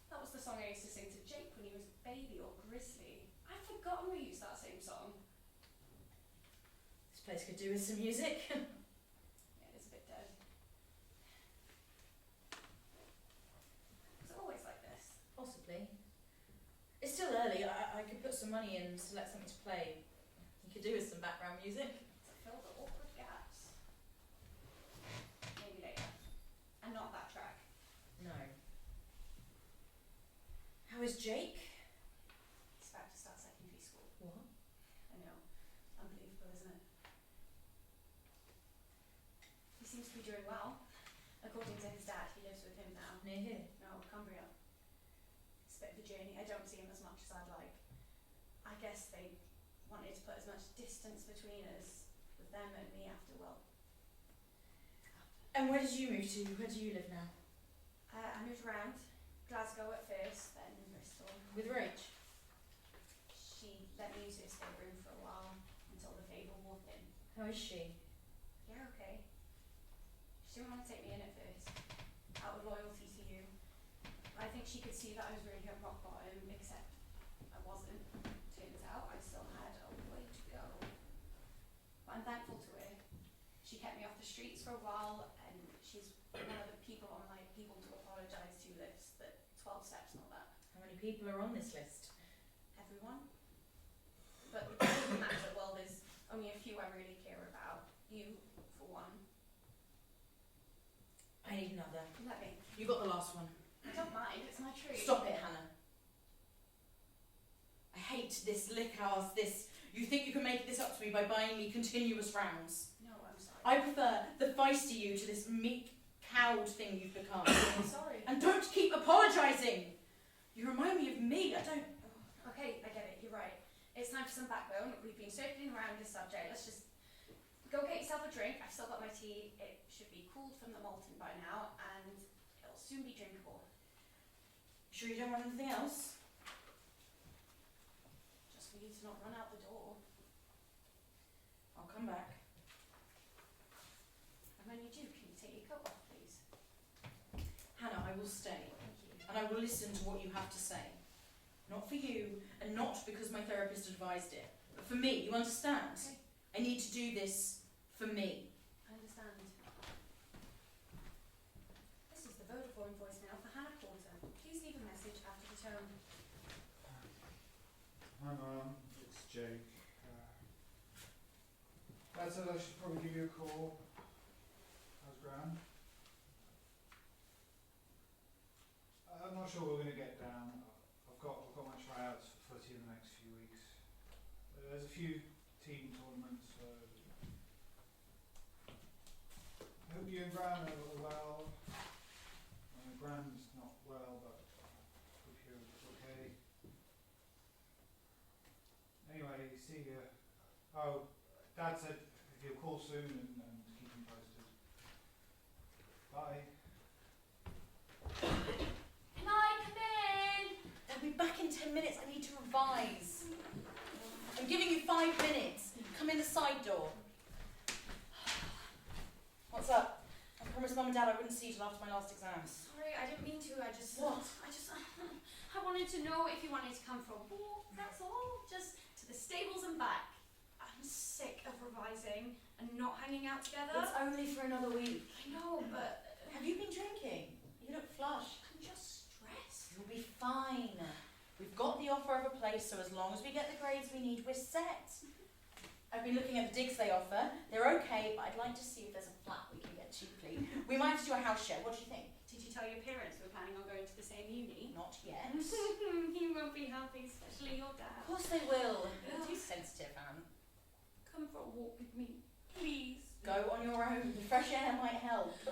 That was the song I used to sing to Jake when he was a baby or grizzly. I'd forgotten we used that same song. This place could do with some music. Yeah, it's a bit dead. Was it always like this? Possibly. It's still early. I could put some money in, select something to play. You could do with some background music. To fill the awkward gaps. Maybe later. And not that track. No. How is Jake? He's about to start secondary school. What? I know. Unbelievable, isn't it? He seems to be doing well. According to his dad, he lives with him now. Near here. No, Cumbria. It's a bit of a journey. I don't see him as much as I'd like. I guess they wanted to put as much distance between us with them and me after, well, And where did you move to? Where do you live now? I moved around. Glasgow at first, then Bristol. With Rach? She let me use her spare room for a while until the favour wore thin. How is she? Yeah, okay. She didn't want to take me in at first, out of loyalty to you. I think she could see that I was really at rock bottom, except I wasn't. Turns out I still had a way to go. But I'm thankful to her. She kept me off the streets for a while, and she's one of the people on my people to apologise to list, that 12 steps and all that. How many people are on this list? Everyone. But the truth of the matter, well, there's only a few I really care about. You, for one. I need another. Let me. You got the last one. I don't mind, it's my treat. Stop it, Hannah. I hate this lick ass, this. You think you can make this up to me by buying me continuous rounds. No, I'm sorry. I prefer the feisty you to this meek, cowed thing you've become. I'm sorry. And don't keep apologising. You remind me of me. I don't. Okay, I get it, you're right. It's time for some backbone. We've been circling around this subject. Let's just go get yourself a drink. I've still got my tea. It should be cooled from the Malton by now, and it'll soon be drinkable. Sure you don't want anything else? Just for you to not run out the door. I'll come back. And when you do, can you take your coat off, please? Hannah, I will stay. Thank you. And I will listen to what you have to say. Not for you, and not because my therapist advised it, but for me, you understand? Okay. I need to do this for me. I understand. This is the Vodafone voicemail for Hannah Porter. Please leave a message after the tone. Hi Mum, it's Jake. Dad said I should probably give you a call. How's Gran? I'm not sure we're going to get down. I've got my tryouts for footy in the next few weeks. There's a few team tournaments. I hope you and Gran are well. Gran's not well, but hope you're okay. Anyway, see you. Oh, Dad said he'll call soon and keep him posted. Bye. Can I come in? They'll be back in 10 minutes. I need to revise. I'm giving you 5 minutes. Come in the side door. What's up? I promised Mum and Dad I wouldn't see you till after my last exams. Sorry, I didn't mean to. What? I wanted to know if you wanted to come for a walk, that's all. Just to the stables and back. I'm sick of revising and not hanging out together. It's only for another week. I know, but Have you been drinking? You look flushed. I'm just stressed. You'll be fine. We've got the offer of a place, so as long as we get the grades we need, we're set. I've been looking at the digs they offer. They're okay, but I'd like to see if there's a flat we can get cheaply. We might have to do a house share. What do you think? Did you tell your parents we're planning on going to the same uni? Not yet. He won't be happy, especially your dad. Of course they will. You're too sensitive, Anne. Come for a walk with me, please. Go on your own. The fresh air might help. Oh,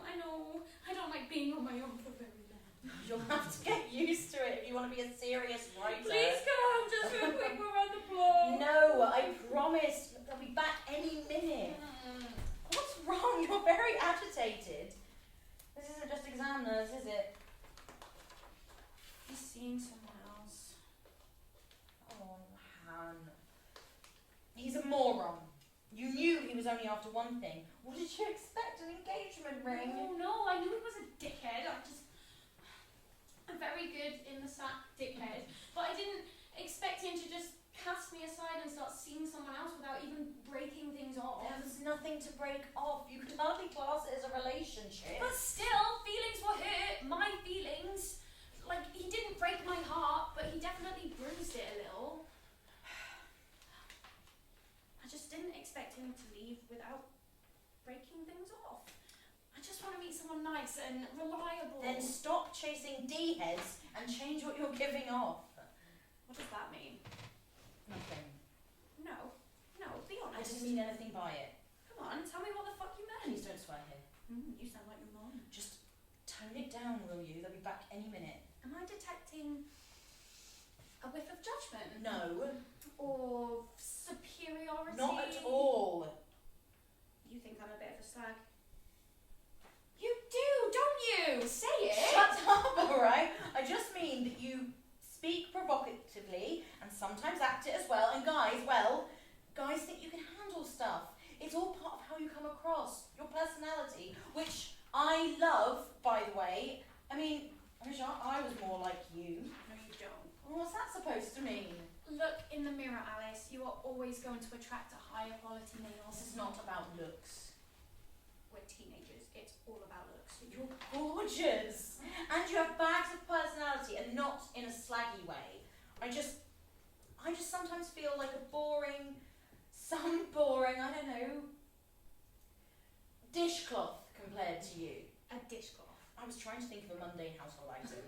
I know. I don't like being on my own for very long. You'll have to get used to it if you want to be a serious writer. Please come, just real quick, we're on the block. No, I promise. They'll be back any minute. What's wrong? You're very agitated. This isn't just examiners, is it? He's seeing someone else. Oh, Han. He's a moron. You knew he was only after one thing. What did you expect? An engagement ring? No, I knew he was a dickhead. I'm very good in the sack dickhead. But I didn't expect him to just cast me aside and start seeing someone else without even breaking things off. There was nothing to break off. You could hardly class it as a relationship. But still, feelings were hurt. My feelings. Like, he didn't break my heart, but he definitely bruised it a little. I just didn't expect him to leave without breaking things off. I just want to meet someone nice and reliable. Then stop chasing D-heads and change what you're giving off. What does that mean? Nothing. No, be I honest. didn't mean anything by it. Come on, tell me what the fuck you meant. Please don't swear here. You sound like your mom. Just tone it down, will you? They'll be back any minute. Am I detecting a whiff of judgment? No. Or superiority? Not at all. You think I'm a bit of a slag? You do, don't you? Say it! Shut up, alright? I just mean that you speak provocatively and sometimes act it as well, and guys think you can handle stuff. It's all part of how you come across, your personality, which I love, by the way. I mean, I wish I was more like you. No, you don't. Well, what's that supposed to mean? Look in the mirror, Alice. You are always going to attract a higher quality male. This is not about looks. We're teenagers. It's all about looks. You're gorgeous! And you have bags of personality, and not in a slaggy way. I just sometimes feel like a boring, I don't know, dishcloth compared to you. A dishcloth. I was trying to think of a mundane household item.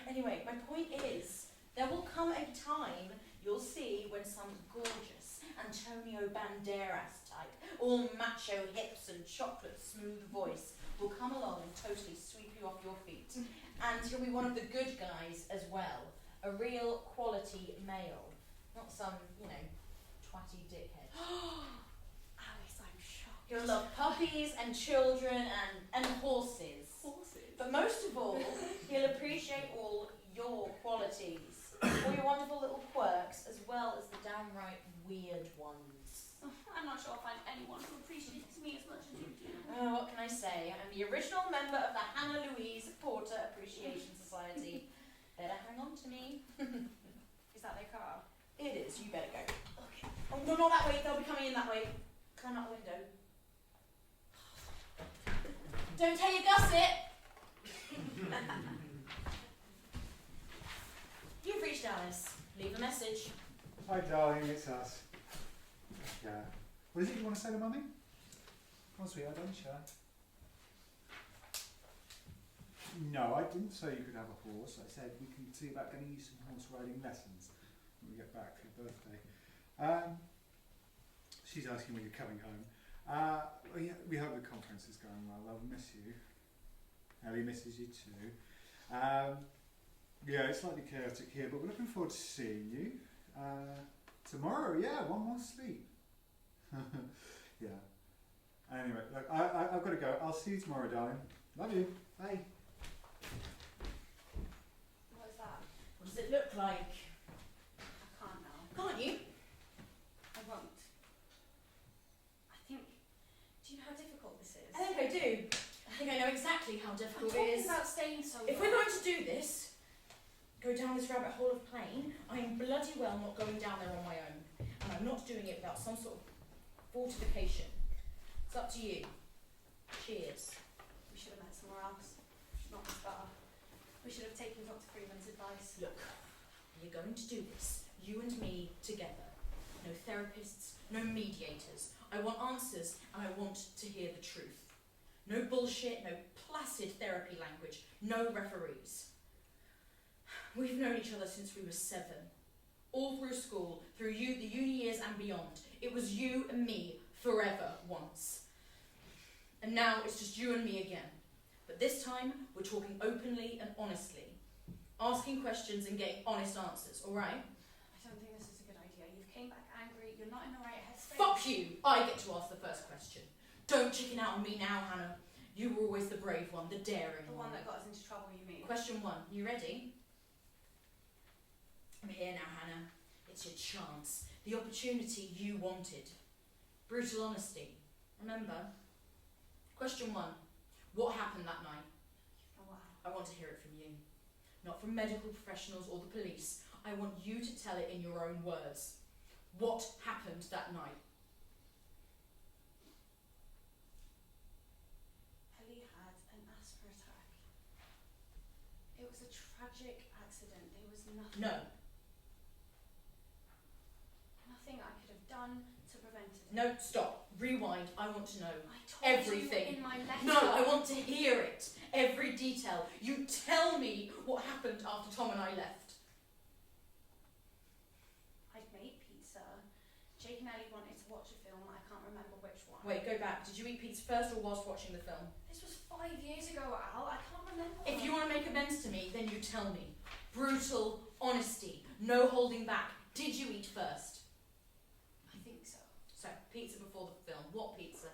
Anyway, my point is, there will come a time you'll see when some gorgeous Antonio Banderas type, all macho hips and chocolate smooth voice, will come along and totally sweep you off your feet. And he'll be one of the good guys as well. A real quality male. Not some, twatty dickhead. Alice, I'm shocked. He'll love puppies and children and horses. Horses? But most of all, he'll will appreciate all your qualities, all your wonderful little quirks, as well as the downright weird ones. I'm not sure I'll find anyone who appreciates me as much as you do. Oh, what can I say? I'm the original member of the Hannah Louise Porter Appreciation Society. Better hang on to me. Is that their car? It is, you better go. Okay. Oh, no, not that way, they'll be coming in that way. Climb out the window. Don't tell your gusset! You've reached Alice. Leave a message. Hi, darling, it's us. Yeah. What is it you want to say to Mummy? Come on, sweetheart, don't be shy. No, I didn't say you could have a horse. I said we can see about getting you some horse riding lessons when we get back for your birthday. She's asking when you're coming home. Well, yeah, we hope the conference is going well. They'll miss you. Ellie misses you too. Yeah, it's slightly chaotic here, but we're looking forward to seeing you. Tomorrow, yeah, one more sleep. Yeah. Anyway, look, I've got to go. I'll see you tomorrow, darling. Love you. Bye. What is that? What does it look like? I can't now. Can't you? I won't. I think. Do you know how difficult this is? I think I do. I think I know exactly how I'm difficult it talking is. about staying so If long. we're going to do this, go down this rabbit hole of pain, I am bloody well not going down there on my own. And I'm not doing it without some sort of fortification. It's up to you. Cheers. We should have met somewhere else. Not this bar. We should have taken Dr. Freeman's advice. Look, we're going to do this, you and me, together. No therapists, no mediators. I want answers and I want to hear the truth. No bullshit, no placid therapy language, no referees. We've known each other since we were 7. All through school, through the uni years and beyond. It was you and me forever once. And now it's just you and me again. But this time, we're talking openly and honestly. Asking questions and getting honest answers, alright? I don't think this is a good idea. You came back angry. You're not in the right headspace. Fuck you! I get to ask the first question. Don't chicken out on me now, Hannah. You were always the brave one, the daring The one that got us into trouble, you mean? Question 1. You ready? I'm here now, Hannah. It's your chance. The opportunity you wanted. Brutal honesty. Remember? Question 1. What happened that night? Oh, wow. I want to hear it from you. Not from medical professionals or the police. I want you to tell it in your own words. What happened that night? Ellie had an asthma attack. It was a tragic accident. There was nothing. No. Nothing I could have done to prevent it. No, stop. Rewind. I want to know. I told Everything. you in my letter. No, I want to hear it. Every detail. You tell me what happened after Tom and I left. I'd made pizza. Jake and Ellie wanted to watch a film. I can't remember which one. Wait, go back. Did you eat pizza first or whilst watching the film? This was 5 years ago, Al. I can't remember. If you want to make amends to me, then you tell me. Brutal honesty. No holding back. Did you eat first? I think so. So, pizza before the film. What pizza?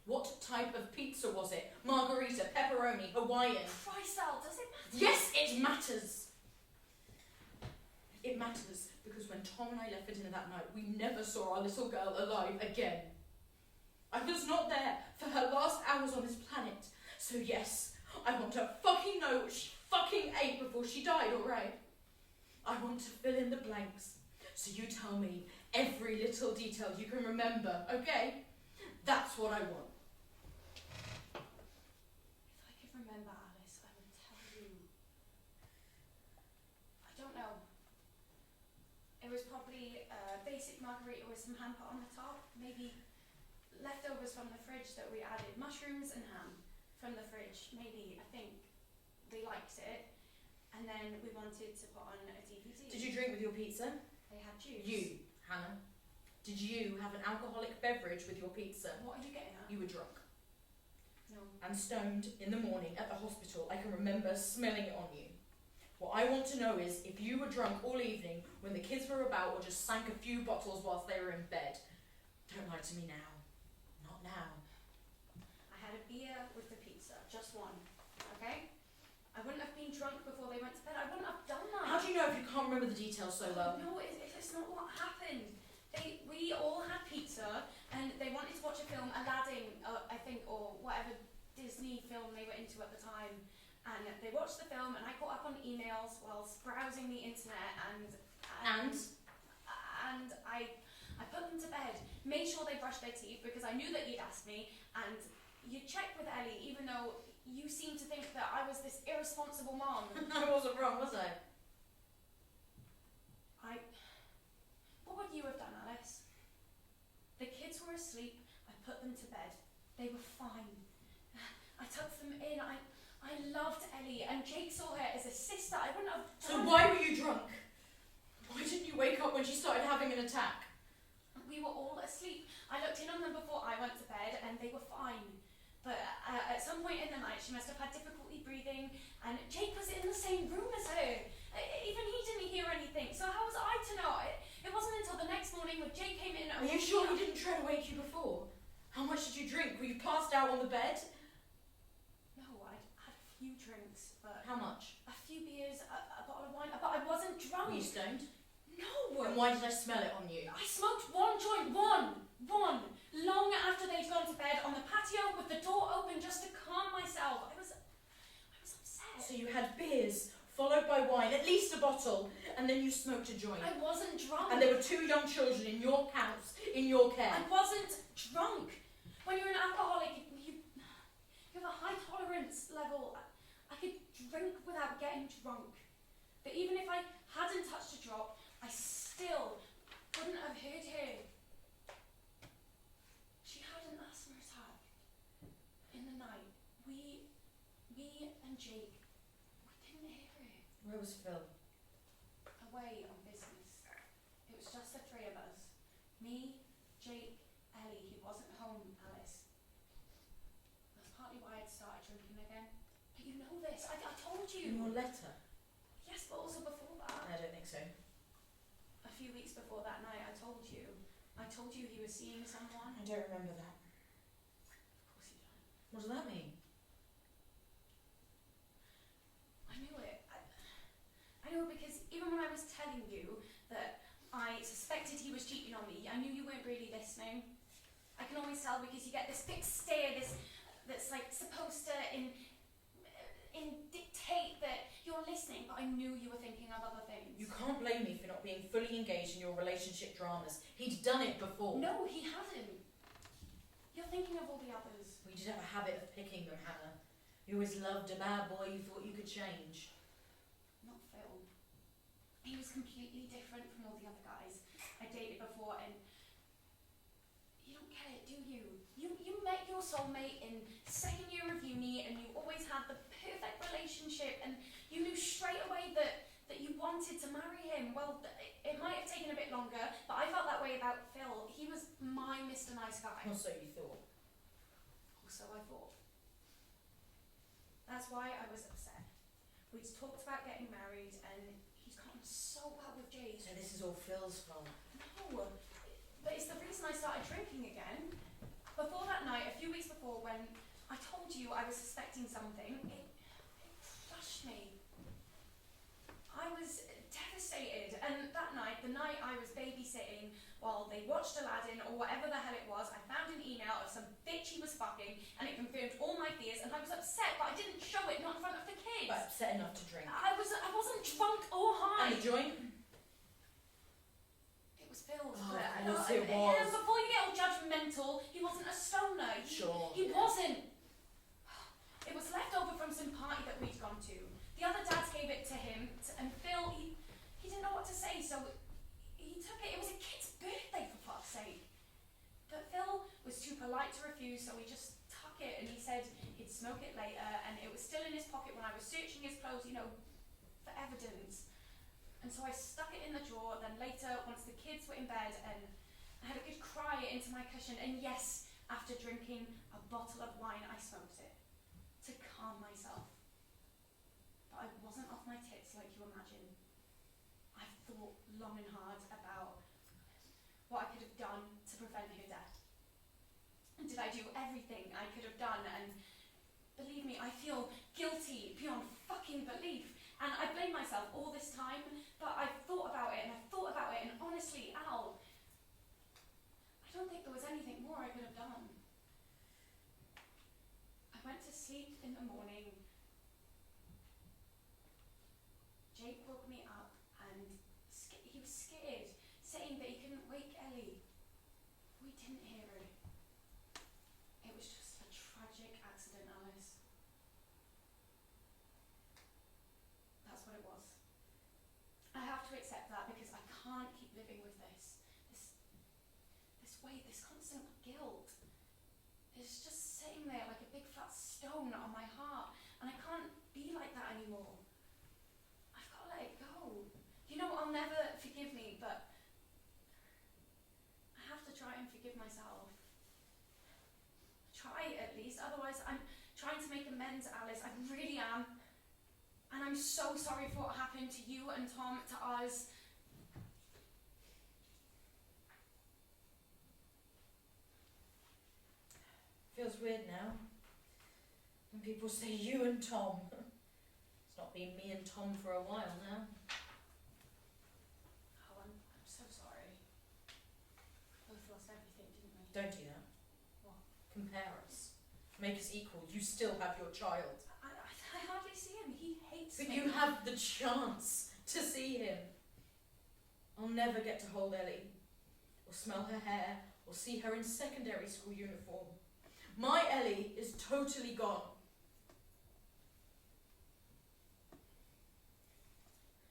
What type of pizza was it? Margarita, pepperoni, Hawaiian? Christ, Al, does it matter? Yes, it matters. It matters because when Tom and I left for dinner that night, we never saw our little girl alive again. I was not there for her last hours on this planet. So yes, I want to fucking know what she fucking ate before she died, alright? I want to fill in the blanks. So you tell me every little detail you can remember, okay? That's what I want. If I could remember, Alice, I would tell you. I don't know. It was probably a basic margarita with some ham put on the top. Maybe leftovers from the fridge that we added. Mushrooms and ham from the fridge. Maybe, I think they liked it. And then we wanted to put on a DVD. Did you drink with your pizza? They had juice. You, Hannah. Did you have an alcoholic beverage with your pizza? What are you getting at? You were drunk No. and stoned in the morning at the hospital. I can remember smelling it on you. What I want to know is if you were drunk all evening when the kids were about or just sank a few bottles whilst they were in bed. Don't lie to me now. Not now. I had a beer with the pizza. Just one. Okay? I wouldn't have been drunk can't remember the details so well. No, it's not what happened. We all had pizza and they wanted to watch a film, Aladdin, I think, or whatever Disney film they were into at the time. And they watched the film and I caught up on emails whilst browsing the internet and I put them to bed, made sure they brushed their teeth because I knew that you'd asked me, and you checked with Ellie even though you seemed to think that I was this irresponsible mom. I wasn't wrong, was I? What would you have done, Alice? The kids were asleep, I put them to bed. They were fine. I tucked them in, I loved Ellie, and Jake saw her as a sister. I wouldn't have So done why were you drunk? Why didn't you wake up when she started having an attack? We were all asleep. I looked in on them before I went to bed and they were fine. But at some point in the night she must have had difficulty breathing, and Jake was in the same room as her. Even he didn't hear anything, so how was I to know? It wasn't until the next morning when Jake came in and Are you sure he didn't try to wake you before? How much did you drink? Were you passed out on the bed? No, I'd had a few drinks, but... How much? A few beers, a bottle of wine, but I wasn't drunk. Were you stoned? No! And why did I smell it on you? I smoked one joint, one, long after they'd gone to bed on the patio with the door open just to calm myself. I was upset. So you had beers, followed by wine, at least a bottle, and then you smoked a joint. I wasn't drunk. And there were 2 young children in your house, in your care. I wasn't drunk. When you're an alcoholic, you have a high tolerance level. I could drink without getting drunk. But even if I hadn't touched a drop, I still couldn't have heard her. She had an asthma attack in the night. Me and Jake, we didn't hear her. Where was Phil? Away on business. It was just the 3 of us. Me, Jake, Ellie. He wasn't home, Alice. That's partly why I'd started drinking again. But you know this. I told you. In your letter? Yes, but also before that. I don't think so. A few weeks before that night, I told you he was seeing someone. I don't remember that. Of course you don't. What does that mean? I knew it. I knew it because even when I was telling you that I suspected he was cheating on me, I knew you weren't really listening. I can always tell because you get this big stare, that's like supposed to dictate that you're listening, but I knew you were thinking of other things. You can't blame me for not being fully engaged in your relationship dramas. He'd done it before. No, he hadn't. You're thinking of all the others. We did have a habit of picking them, Hannah. You always loved a bad boy you thought you could change. Not Phil. He was completely different from all the other guys I dated before, and you don't get it, do you? You met your soulmate in second year of uni, and you always had the perfect relationship, and you knew straight away that you wanted to marry him. Well, it might have taken a bit longer, but I felt that way about Phil. He was my Mr. Nice Guy. Or so you thought. Or so I thought. That's why I was upset. We'd talked about getting married, and he's gotten so well with Jade. So this is all Phil's fault. No, but it's the reason I started drinking again. Before that night, a few weeks before, when I told you I was suspecting something, it crushed me. I was devastated, and that night, the night I was babysitting while they watched Aladdin or whatever the hell it was, I found an email of some bitch he was fucking, and it confirmed all my fears, and I was upset, but I didn't show it, not in front of the kids. But upset enough to drink. I wasn't drunk or high. And the joint? It was Phil's. Oh, but- of course it was. And before you get all judgmental, he wasn't a stoner. Sure. He wasn't. It was left over from some party that we'd gone to. The other dads gave it to him, and Phil, he didn't know what to say, so he took it. It was a kid's birthday, for fuck's sake. But Phil was too polite to refuse, so he just took it, and he said he'd smoke it later, and it was still in his pocket when I was searching his clothes, for evidence. And so I stuck it in the drawer, then later, once the kids were in bed, and I had a good cry into my cushion, and yes, after drinking a bottle of wine, I smoked it to calm myself. But I wasn't off my tits like you imagine. I've thought long and hard about what I could have done to prevent her death. And did I do everything I could have done? And believe me, I feel guilty beyond fucking belief. And I blame myself all this time, but I've asleep in the morning, Jake woke me up and he was scared, saying that he couldn't wake Ellie. We didn't hear her. It was just a tragic accident, Alice. That's what it was. I have to accept that because I can't keep living with this weight, this constant guilt. It's just sitting there like a big fat stone on my heart, and I can't be like that anymore. I've got to let it go. You know, I'll never forgive me, but I have to try and forgive myself. Try at least, otherwise I'm trying to make amends, Alice. I really am. And I'm so sorry for what happened to you and Tom, to us. Feels weird now. When people say you and Tom. It's not been me and Tom for a while now. Oh, I'm so sorry. We both lost everything, didn't we? Don't do that. What? Compare us. Make us equal. You still have your child. I hardly see him. He hates But me. you have the chance to see him. I'll never get to hold Ellie, or smell her hair, or see her in secondary school uniform. My Ellie is totally gone.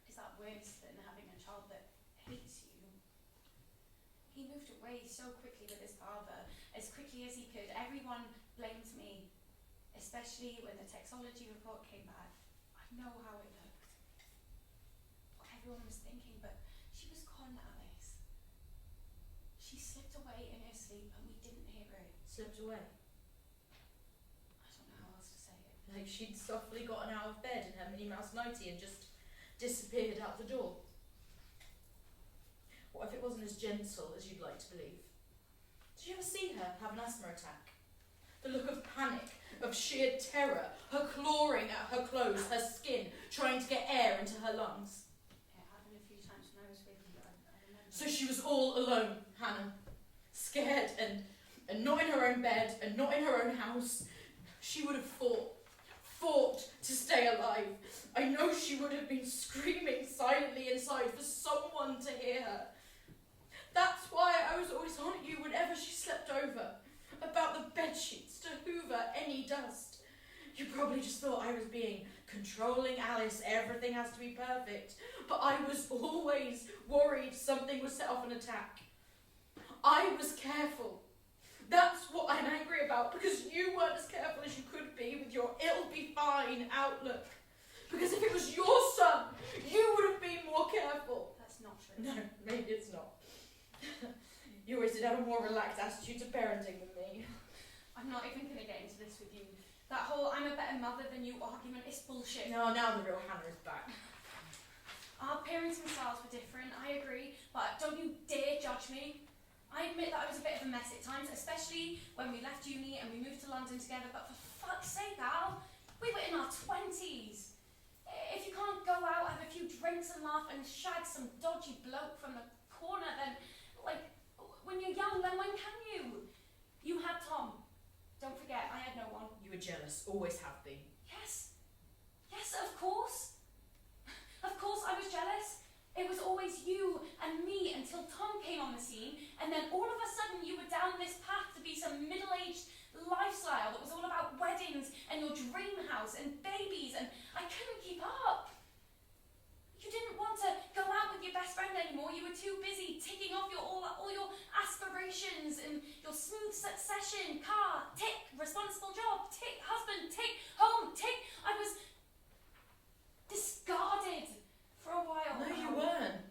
Is that worse than having a child that hates you? He moved away so quickly with his father, as quickly as he could. Everyone blamed me, especially when the toxicology report came back. I know how it looked. What everyone was thinking, but she was gone, Alice. She slipped away in her sleep and we didn't hear her. Slipped away. I don't know how else to say it. Like she'd softly gotten out of bed in her Minnie Mouse nightie and just disappeared out the door. What if it wasn't as gentle as you'd like to believe? Did you ever see her have an asthma attack? The look of panic, of sheer terror, her clawing at her clothes, her skin, trying to get air into her lungs. It happened a few times when I was with you, I remember. So she was all alone, Hannah. Scared and not in her own bed and not in her own house. She would have fought to stay alive. I know she would have been screaming silently inside for someone to hear her. That's why I was always on at you whenever she slept over, about the bedsheets to hoover any dust. You probably just thought I was being controlling Alice, everything has to be perfect, but I was always worried something would set off an attack. I was careful. That's what I'm angry about, because you weren't as careful as you could be with your it'll-be-fine outlook. Because if it was your son, you would have been more careful. That's not true. No, maybe it's not. You always did have a more relaxed attitude to parenting than me. I'm not even going to get into this with you. That whole I'm a better mother than you argument is bullshit. No, now the real Hannah is back. Our parenting styles were different, I agree, but don't you dare judge me. I admit that I was a bit of a mess at times, especially when we left uni and we moved to London together, but for fuck's sake, Al, we were in our 20s. If you can't go out, have a few drinks and laugh and shag some dodgy bloke from the corner, then, like, when you're young, then when can you? You had Tom. Don't forget, I had no one. You were jealous, always have been. Yes. Yes, of course. Of course I was jealous. It was always you and me until Tom came on the scene, and then all of a sudden you were down this path to be some middle-aged lifestyle that was all about weddings and your dream house and babies, and I couldn't keep up. You didn't want to go out with your best friend anymore. You were too busy ticking off all your aspirations and your smooth succession, car, tick, responsible job, tick, husband, tick, home, tick. I was discarded for a while. No, you weren't.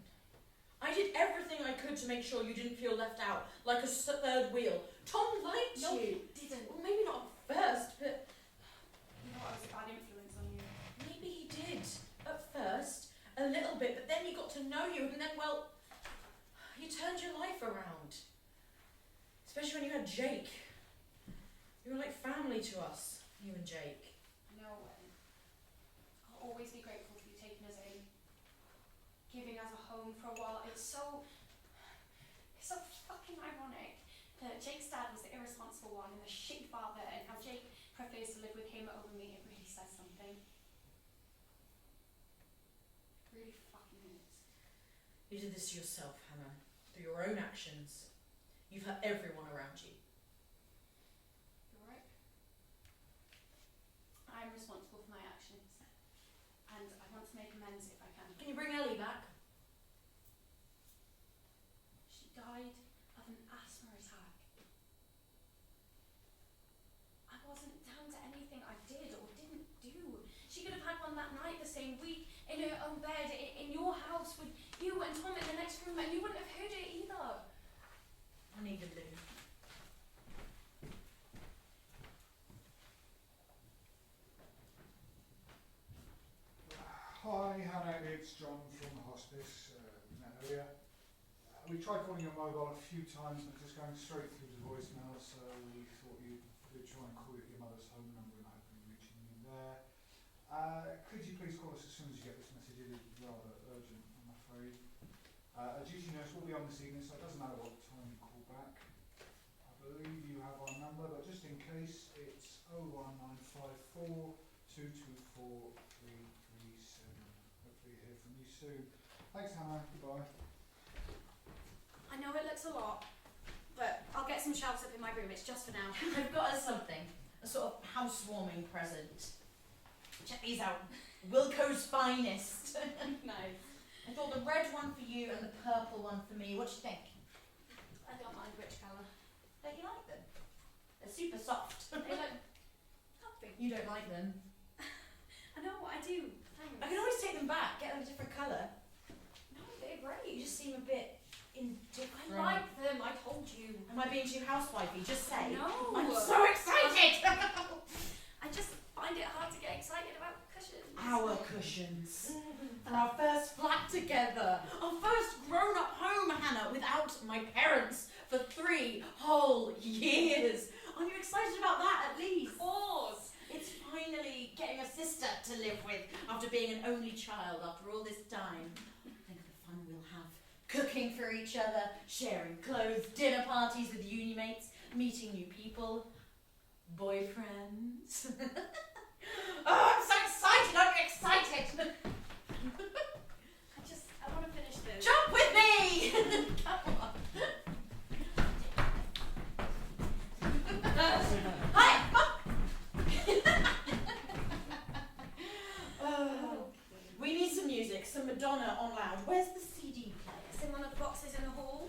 I did everything I could to make sure you didn't feel left out, like a third wheel. Tom liked No, you. he didn't. Well, maybe not at first, but You know, I was a bad influence on you. maybe he did. At first, a little bit, but then he got to know you, and then, well, you turned your life around. Especially when you had Jake. You were like family to us, you and Jake. No way. I'll always be grateful to be taken as in, giving us a home for a while. It's so fucking ironic that Jake's dad was the irresponsible one and the shitty father, and how Jake prefers to live with him over me, it really says something. Really fucking is. You did this to yourself, Hannah, through your own actions. You've hurt everyone around you. You're right. I'm responsible for my actions. And I want to make amends if I can. Can you bring Ellie back? She died of an asthma attack. I wasn't down to anything I did or didn't do. She could have had one that night, the same week, in her own bed, in your house with you and Tom in the next room, and you wouldn't have heard it either. I need a loo. Hi, Hannah, it's John from the hospice. We met earlier. We tried calling your mobile a few times, but just going straight through to voicemail, so we thought you'd try and call you at your mother's home number and hopefully reaching you there. Could you please call us as soon as you get this message? It is rather urgent, I'm afraid. A duty nurse will be on this evening, so it doesn't matter what time you call back. I believe you have our number, but just in case, it's 01954 224 337. Hopefully hear from you soon. Thanks, Hannah. Goodbye. I know it looks a lot, but I'll get some shelves up in my room. It's just for now. I've got us something. A sort of housewarming present. Check these out. Wilco's finest. Nice. I thought the red one for you and the purple one for me. What do you think? I don't mind which colour. Don't you like them? They're super soft. They look comfy. You don't like them. I know, I do. Thanks. I can always take them back, get them a different colour. No, they're great. You just seem a bit indifferent. I like them, I told you. Am I being too housewifey? Just say. No. I'm so excited! I just find it hard to get excited about cushions. Our cushions. And our first flat together. Our first grown-up home, Hannah, without my parents for 3 whole years. Aren't you excited about that at least? Of course. It's finally getting a sister to live with after being an only child after all this time. Think of the fun we'll have. Cooking for each other, sharing clothes, dinner parties with uni mates, meeting new people, boyfriends. Oh, I'm so excited! I'm excited! I want to finish this. Jump with me! Come on. Hi! We need some music, some Madonna on loud. Where's the CD player? It's in one of the boxes in the hall.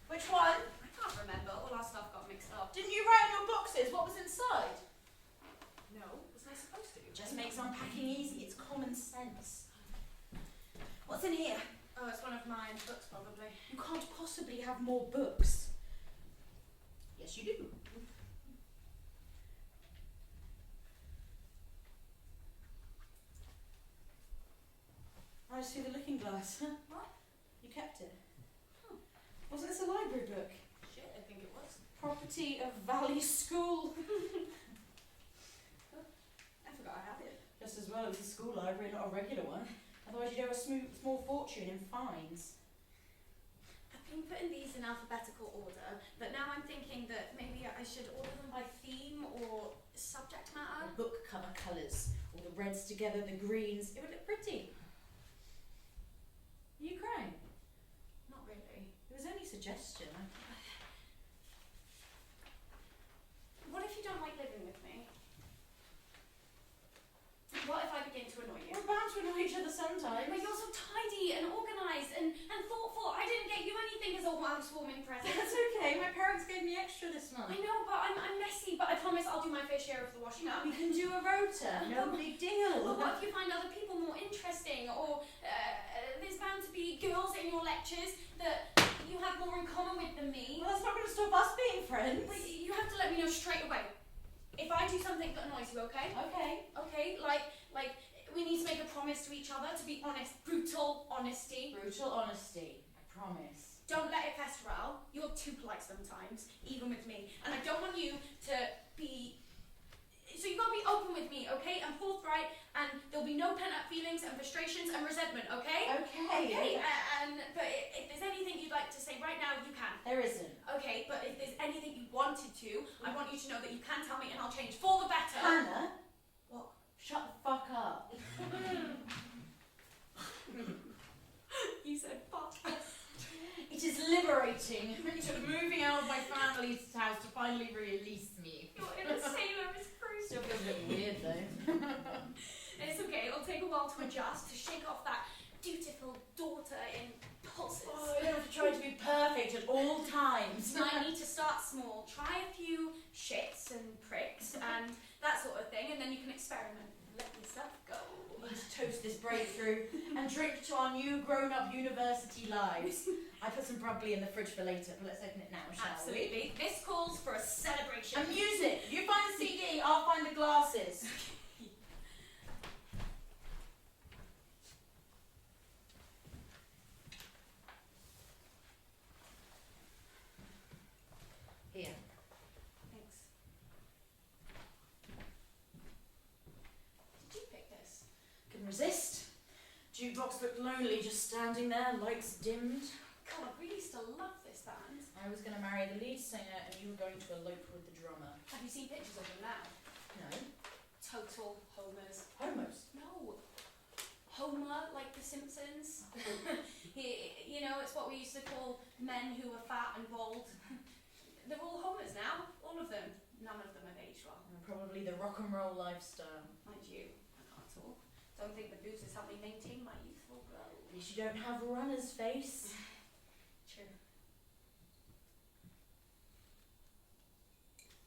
Which one? I can't remember. All our stuff got mixed up. Didn't you write in your boxes what was inside? No, was I supposed to? It just makes unpacking easy. It's common sense. What's in here? Oh, it's one of mine. Books, probably. You can't possibly have more books. Yes, you do. I see the looking glass. What? You kept it. Oh. Wasn't this a library book? Shit, I think it was. Property of Valley School. I forgot I had it. Just as well as a school library, not a regular one. Otherwise you'd owe a small fortune in fines. I've been putting these in alphabetical order, but now I'm thinking that maybe I should order them by theme or subject matter. The book cover colours. All the reds together, the greens. It would look pretty. Are you crying? Not really. It was only a suggestion. What if you don't like living with me? What if I begin to annoy you? We're bound to annoy each other sometimes. But you're so tidy and organised and thoughtful. I didn't get you anything as a housewarming present. That's okay. My parents gave me extra this month. I know, but I'm messy. But I promise I'll do my fair share of the washing up. We can do a rota. No big deal. But what if you find other people more interesting? Or there's bound to be girls in your lectures that you have more in common with than me. Well, that's not going to stop us being friends. But you have to let me know straight away. If I do something that annoys you, okay? Okay. Okay, like we need to make a promise to each other to be honest. Brutal honesty. Brutal honesty. I promise. Don't let it fester out. You're too polite sometimes, even with me. And I don't want you to be... So you gotta be open with me, okay? And forthright, and there'll be be no pent-up feelings and frustrations and resentment, okay? Okay. But if there's anything you'd like to say right now, you can. There isn't. Okay, but if there's anything you wanted to, I want you to know that you can tell me and I'll change for the better. Hannah? What? Shut the fuck up. You said fuck. It is liberating to moving out of my family's house to finally release me. You're in a sailor's cruise. Still feels a bit weird though. It's okay, it'll take a while to adjust, to shake off that dutiful daughter impulses. Oh, I don't have to try to be perfect at all times. You might need to start small. Try a few shits and pricks and that sort of thing, and then you can experiment. Let yourself go. We need to toast this breakthrough and drink to our new grown-up university lives. I put some broccoli in the fridge for later, but let's open it now, shall Absolutely. This calls for a celebration. we? And music. You find the CD, I'll find the glasses. Here. Thanks. Did you pick this? Couldn't resist. Jukebox looked lonely just standing there, lights dimmed. God, we used to love this band. I was going to marry the lead singer and you were going to elope with the drummer. Have you seen pictures of them now? No. Total homers. Homos. No. Homer, like The Simpsons. You know, it's what we used to call men who were fat and bald. They're all homers now. All of them. None of them have aged well. And probably the rock and roll lifestyle. Mind you, I can't talk. Don't think the booze has helped me maintain my youthful glow. At least you don't have a runner's face. True.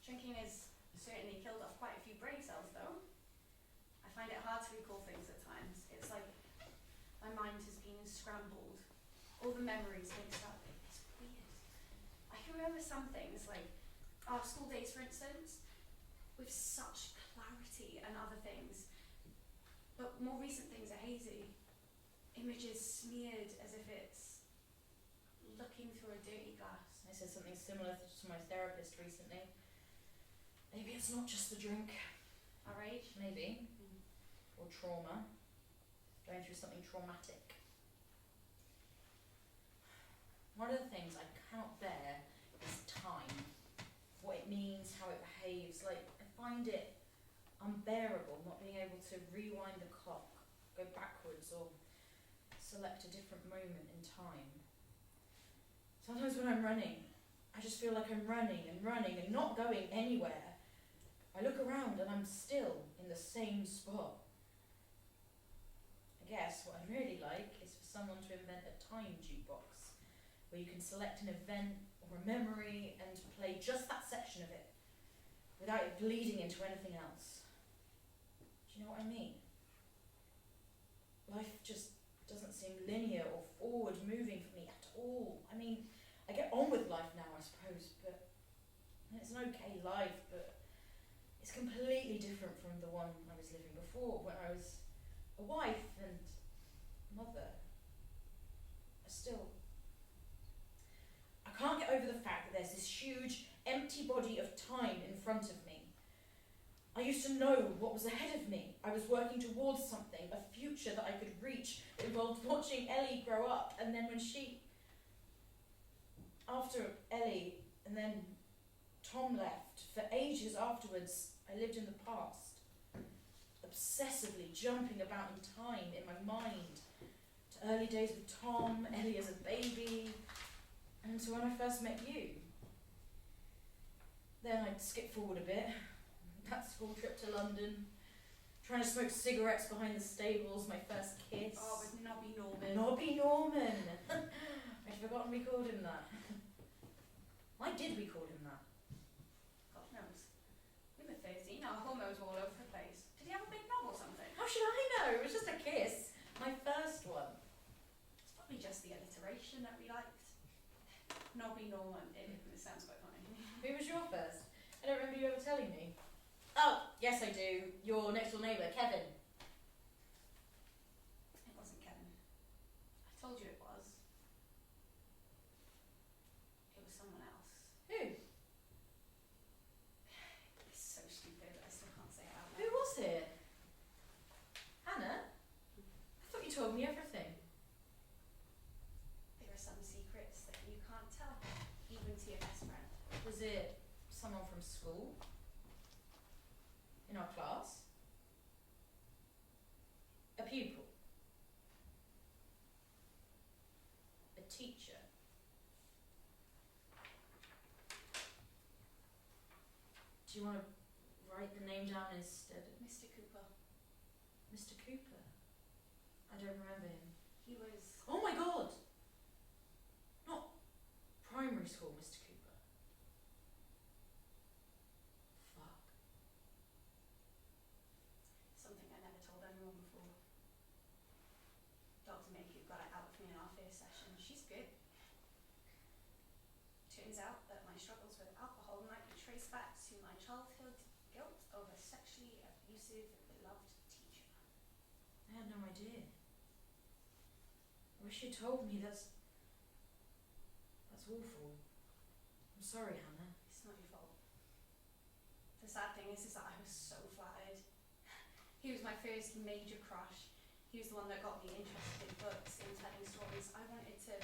Drinking has certainly killed off quite a few brain cells, though. I find it hard to recall things at times. It's like my mind has been scrambled. All the memories mixed up. It's weird. I can remember some things, like our school days, for instance, with such clarity, and other things. But more recent things are hazy. Images smeared as if it's looking through a dirty glass. I said something similar to my therapist recently. Maybe it's not just the drink. Our age? Maybe. Or trauma. Going through something traumatic. One of the things I cannot bear is time. What it means, how it behaves. Like, I find it unbearable not being able to rewind the clock, go backwards, or select a different moment in time. Sometimes when I'm running, I just feel like I'm running and not going anywhere. I look around and I'm still in the same spot. I guess what I'd really like is for someone to invent a time jukebox where you can select an event or a memory and play just that section of it without it bleeding into anything else. Do you know what I mean? Life just doesn't seem linear or forward moving for me at all. I mean, I get on with life now, I suppose, but it's an okay life, but it's completely different from the one I was living before, when I was a wife and mother. I can't get over the fact that there's this huge, empty body of time in front of me. I used to know what was ahead of me. I was working towards something, a future that I could reach that involved watching Ellie grow up, and then after Ellie, and then Tom left, for ages afterwards, I lived in the past, obsessively jumping about in time in my mind, to early days with Tom, Ellie as a baby, and to when I first met you. Then I'd skip forward a bit, that school trip to London, trying to smoke cigarettes behind the stables, my first kiss. Oh, with Nobby Norman. Nobby Norman! I'd forgotten we called him that. Why did we call him that? God knows. We were 13, our hormones were all over the place. Did he have a big knob or something? How should I know? It was just a kiss. My first one. It's probably just the alliteration that we liked. Nobby Norman. It sounds quite funny. Who was your first? I don't remember you ever telling me. Oh, yes I do. Your next door neighbour, Kevin. It wasn't Kevin. I told you it was. It was someone else. Who? It's so stupid, I still can't say it out Who loud. was it? Hannah? Do you want to write the name down instead? Mr. Cooper. Mr. Cooper? I don't remember him. He was... Oh my god! Not primary school Mr. Cooper. Fuck. something I never told anyone before. Dr. Mayhew got it out of me in our first session. She's good. Turns out that my struggles with alcohol might be traced back to my childhood guilt over sexually abusive, beloved teacher. I had no idea. I wish you told me. That's awful. I'm sorry, Hannah. It's not your fault. The sad thing is that I was so flattered. He was my first major crush. He was the one that got me interested in books, in telling stories. I wanted to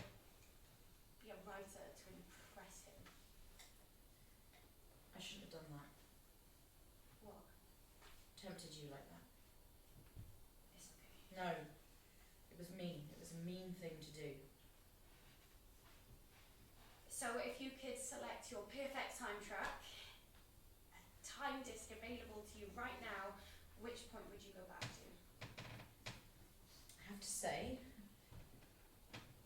be a writer to impress him. I shouldn't have done that. What? Tempted you like that. It's okay. No. It was mean. It was a mean thing to do. So if you could select your perfect time track, a time disc available to you right now, which point would you go back to? I have to say,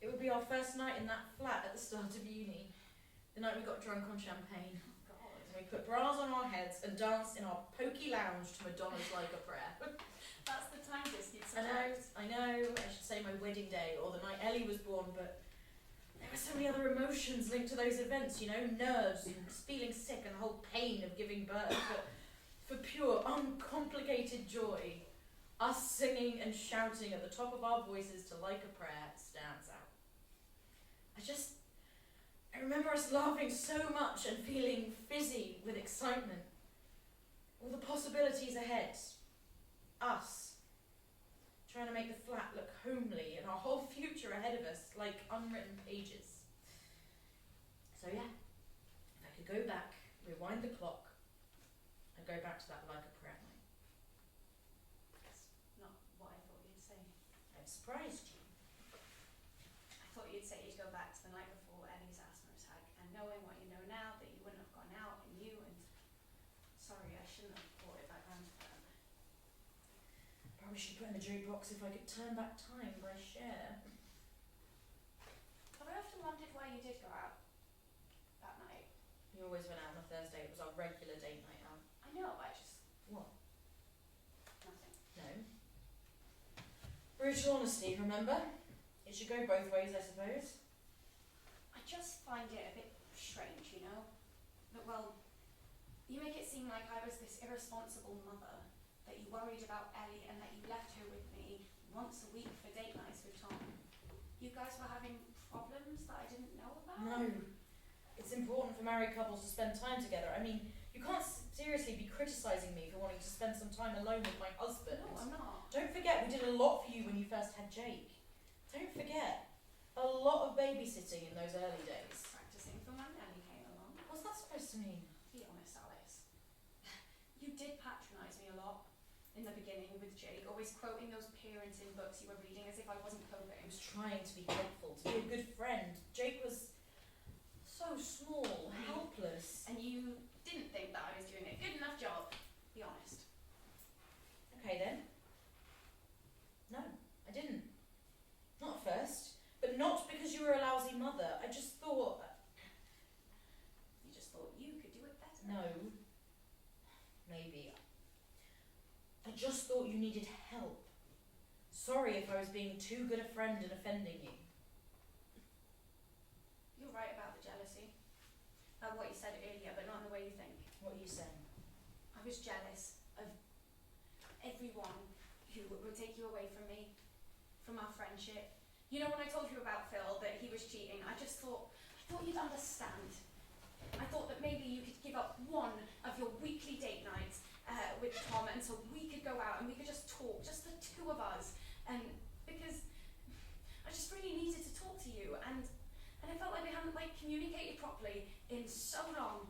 it would be our first night in that flat at the start of uni. The night we got drunk on champagne. Oh God. And we put bras on our heads and danced in our pokey lounge to Madonna's Like a Prayer. That's the time disc you'd I select. know, I should say my wedding day or the night Ellie was born, but there were so many other emotions linked to those events, you know, nerves and feeling sick and the whole pain of giving birth, but for pure, uncomplicated joy, us singing and shouting at the top of our voices to Like a Prayer stands out. I remember us laughing so much and feeling fizzy with excitement. All the possibilities ahead. Us. Trying to make the flat look homely and our whole future ahead of us like unwritten pages. So yeah, if I could go back, rewind the clock, and go back to that Like a Prayer night. That's not what I thought you'd say. I've surprised you. I thought you'd say you'd go back to the night before Ellie's asthma attack, and knowing what you know now, that you wouldn't have gone out and you and... Sorry, I shouldn't have brought it back round to that. Probably should put in the jukebox if I could turn back time by Cher. Have I often wondered why you did go out that night? We always went out on a Thursday. It was our regular date night out. I know, I just... What? Nothing. No. Brutal honesty, remember? It should go both ways, I suppose. I just find it a bit strange, you know? That, well, you make it seem like I was this irresponsible mother, that you worried about Ellie and that you left her with me once a week for date nights with Tom. You guys were having problems that I didn't know about? No. It's important for married couples to spend time together. I mean, you can't seriously be criticising me for wanting to spend some time alone with my husband. No, I'm not. Don't forget, we did a lot for you when you first had Jake. Don't forget, a lot of babysitting in those early days. Practicing for when Ellie came along. What's that supposed to mean? Be honest, Alice. You did patronise me a lot in the beginning with Jake, always quoting those parenting books you were reading as if I wasn't coping. I was trying to be helpful, to be a good friend. Jake was so small, helpless. And you didn't think that I was doing a good enough job. Be honest. Okay then. No, I didn't. Not at first. But not because you were a lousy mother. I just thought... You just thought you could do it better. No. Maybe. I just thought you needed help. Sorry if I was being too good a friend and offending you. You're right about the jealousy. About what you said earlier, but not in the way you think. What are you saying? I was jealous of everyone who would take you away from me, from our friendship. You know, when I told you about Phil, that he was cheating, I thought you'd understand. I thought that maybe you could give up one of your weekly date nights with Tom, and so we could go out and we could just talk, just the two of us. And because I just really needed to talk to you, and I felt like we hadn't communicated properly in so long.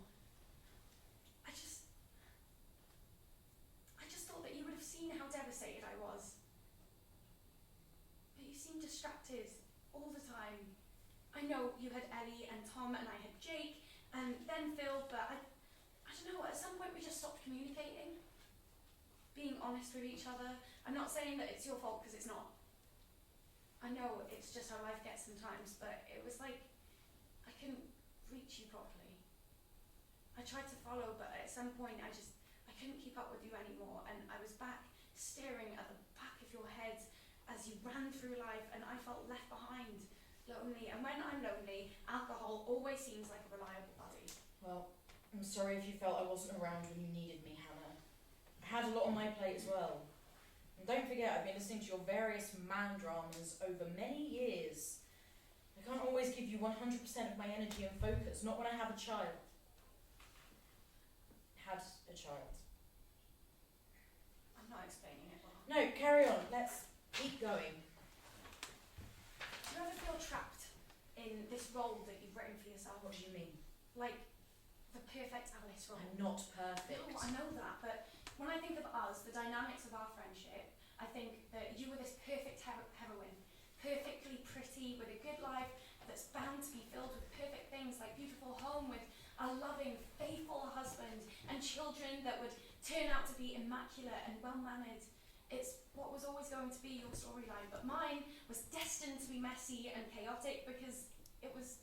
I just thought that you would have seen how devastated I was. But you seemed distracted all the time. I know you had Ellie and Tom and I had Jake and then Phil, but I just don't know, at some point we just stopped communicating. Being honest with each other. I'm not saying that it's your fault, because it's not. I know it's just how life gets sometimes, but it was like I couldn't reach you properly. I tried to follow, but at some point I couldn't keep up with you anymore, and I was back staring at the back of your head as you ran through life, and I felt left behind, lonely. And when I'm lonely, alcohol always seems like a reliable buddy. Well, I'm sorry if you felt I wasn't around when you needed me, Hannah. I had a lot on my plate as well. And don't forget, I've been listening to your various man dramas over many years. I can't always give you 100% of my energy and focus, not when I have a child. Had a child. I'm not explaining it well. No, carry on. Let's keep going. Do you ever feel trapped in this role that you've written for yourself? What do you mean? Like the perfect Alice role? I'm not perfect. No, I know that, but when I think of us, the dynamics of our friendship, I think that you were this perfect heroine, perfectly pretty, with a good life that's bound to be filled with perfect things like beautiful home with a loving, faithful husband and children that would turn out to be immaculate and well-mannered. It's what was always going to be your storyline, but mine was destined to be messy and chaotic because it was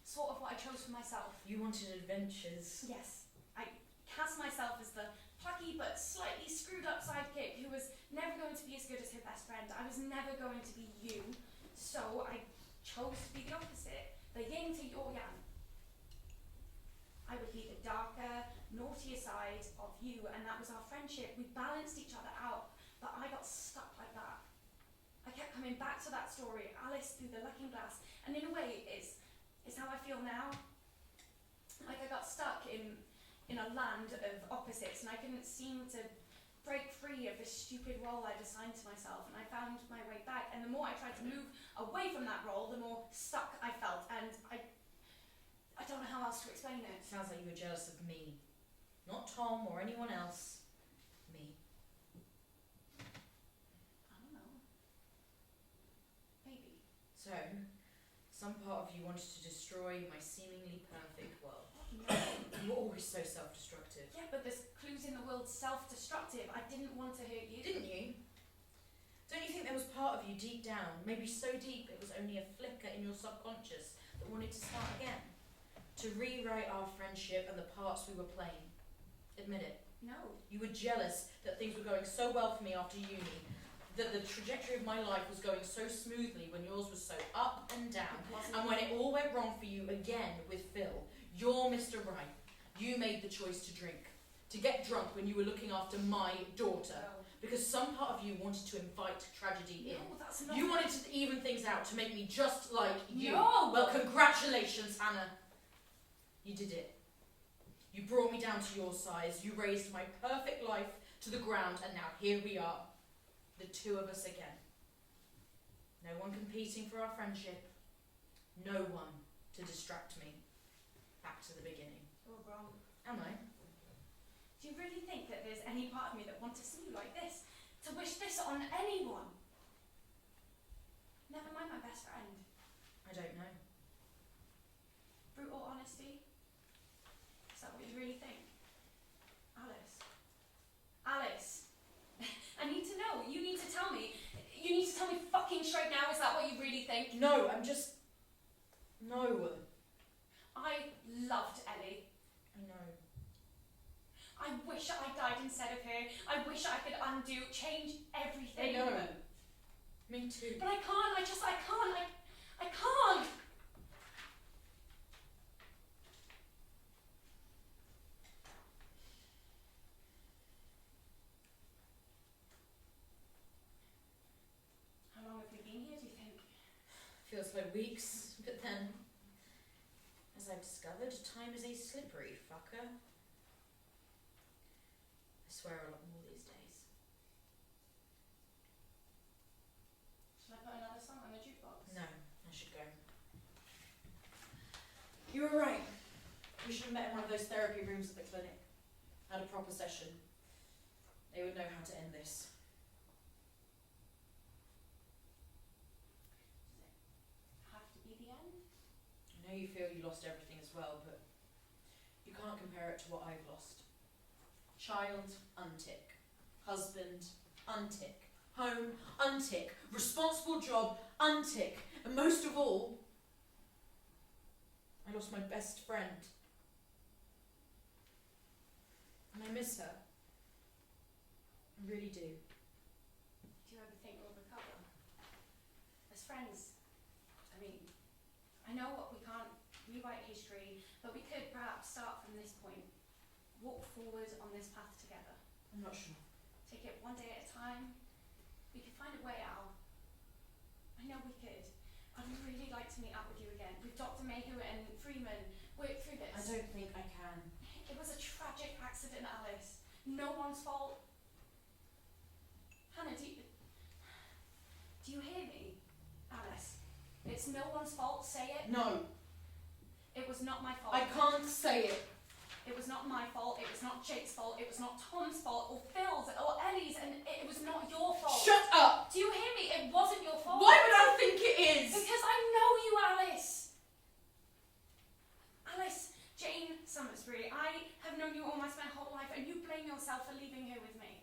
sort of what I chose for myself. You wanted adventures. Yes, I cast myself as the plucky but slightly screwed up sidekick who was never going to be as good as her best friend. I was never going to be you, so I chose to be the opposite, the yin to your yang. I would be the darker, naughtier side of you, and that was our friendship. We balanced each other out, but I got stuck like that. I kept coming back to that story, Alice through the looking glass, and in a way, it's how I feel now. Like I got stuck in a land of opposites, and I couldn't seem to break free of this stupid role I'd assigned to myself, and I found my way back, and the more I tried to move away from that role, the more stuck I felt, and I don't know how else to explain it. Sounds like you were jealous of me. Not Tom or anyone else. Me. I don't know. Maybe. So, some part of you wanted to destroy my seemingly perfect world. No. You were always so self-destructive. Yeah, but there's clues in the world self-destructive. I didn't want to hurt you. Didn't you? Don't you think there was part of you deep down, maybe so deep it was only a flicker in your subconscious that wanted to start again? To rewrite our friendship and the parts we were playing. Admit it. No. You were jealous that things were going so well for me after uni, that the trajectory of my life was going so smoothly when yours was so up and down. And when it all went wrong for you again with Phil, you're Mr. Right. You made the choice to drink. To get drunk when you were looking after my daughter. No. Because some part of you wanted to invite tragedy in. No, that's not. You wanted to even things out to make me just like you. No! Well, congratulations, Hannah. You did it. You brought me down to your size. You raised my perfect life to the ground, and now here we are. The two of us again. No one competing for our friendship. No one to distract me. Back to the beginning. You're wrong. Am I? Do you really think that there's any part of me that wants to see you like this? To wish this on anyone? Never mind my best friend. I don't know. Brutal honesty? Is that what you really think? Alice. Alice. I need to know. You need to tell me. You need to tell me fucking straight now. Is that what you really think? No, I'm just... No. I loved Ellie. I know. I wish I died instead of her. I wish I could undo, change everything. I know. Me too. But I can't. I can't. I can't. How long have we been here, do you think? Feels like weeks, but then, as I've discovered, time is a slippery fucker. I swear a lot more these days. Should I put another song on the jukebox? No, I should go. You were right. We should have met in one of those therapy rooms at the clinic. Had a proper session. They would know how to end this. Does it have to be the end? I know you feel you lost everything as well, but you can't compare it to what I've lost. Child, untick. Husband, untick. Home, untick. Responsible job, untick. And most of all, I lost my best friend. And I miss her. I really do. Do you ever think we'll recover? As friends, I mean, I know what we can't rewrite history, but we could perhaps start from this point. Walk forward on this path together. I'm not sure. Take it one day at a time. We could find a way out. I know we could. I'd really like to meet up with you again, with Dr. Mayhew and Freeman. Work through this. I don't think I can. It was a tragic accident, Alice. No one's fault. Hannah, do you hear me? Alice, it's no one's fault. Say it. No, It was not my fault. I can't say it. It was not my fault. It was not Jake's fault. It was not Tom's fault, or Phil's, or Ellie's, and it was not your fault. Shut up! Do you hear me? It wasn't your fault. Why would I think it is? Because I know you, Alice. Alice, Jane Summersbury, I have known you almost my whole life, and you blame yourself for leaving here with me.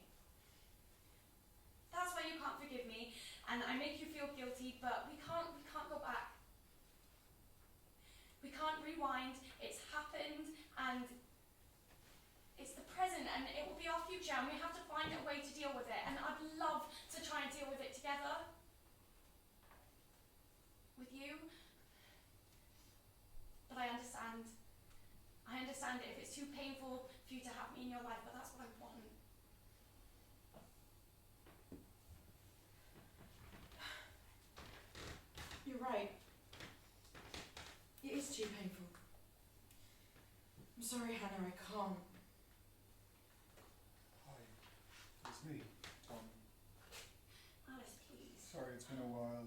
That's why you can't forgive me, and I make you feel guilty, but we can't go back. We can't rewind. It's happened, and it's the present, and it will be our future, and we have to find a way to deal with it, and I'd love to try and deal with it together. With you. But I understand if it's too painful for you to have me in your life, but that's what I want. You're right. It is too painful. I'm sorry, Hannah, I can't. Hi, it's me, Tom. Alice, please. Sorry, it's been a while.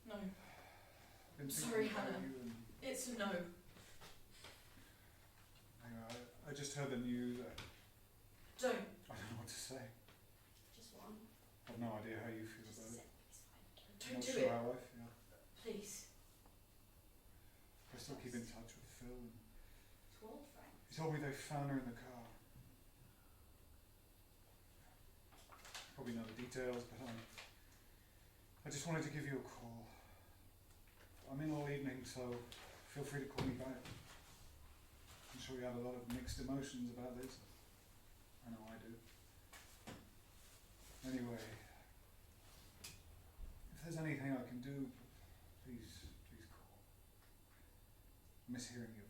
No, I've been Sorry, thinking about Hannah. you and it's a no. anyway, I just heard the news. Don't. I don't know what to say. Just one. I've no idea how you feel Just about it. sit. It's fine. Don't I'm not do sure it. how I feel. Please. I still keep in touch with Phil. And To all friends. he told me they found her in the car. Probably know the details, but I just wanted to give you a call. I'm in all evening, so feel free to call me back. I'm sure you have a lot of mixed emotions about this. I know I do. Anyway, if there's anything I can do, please call. I miss hearing your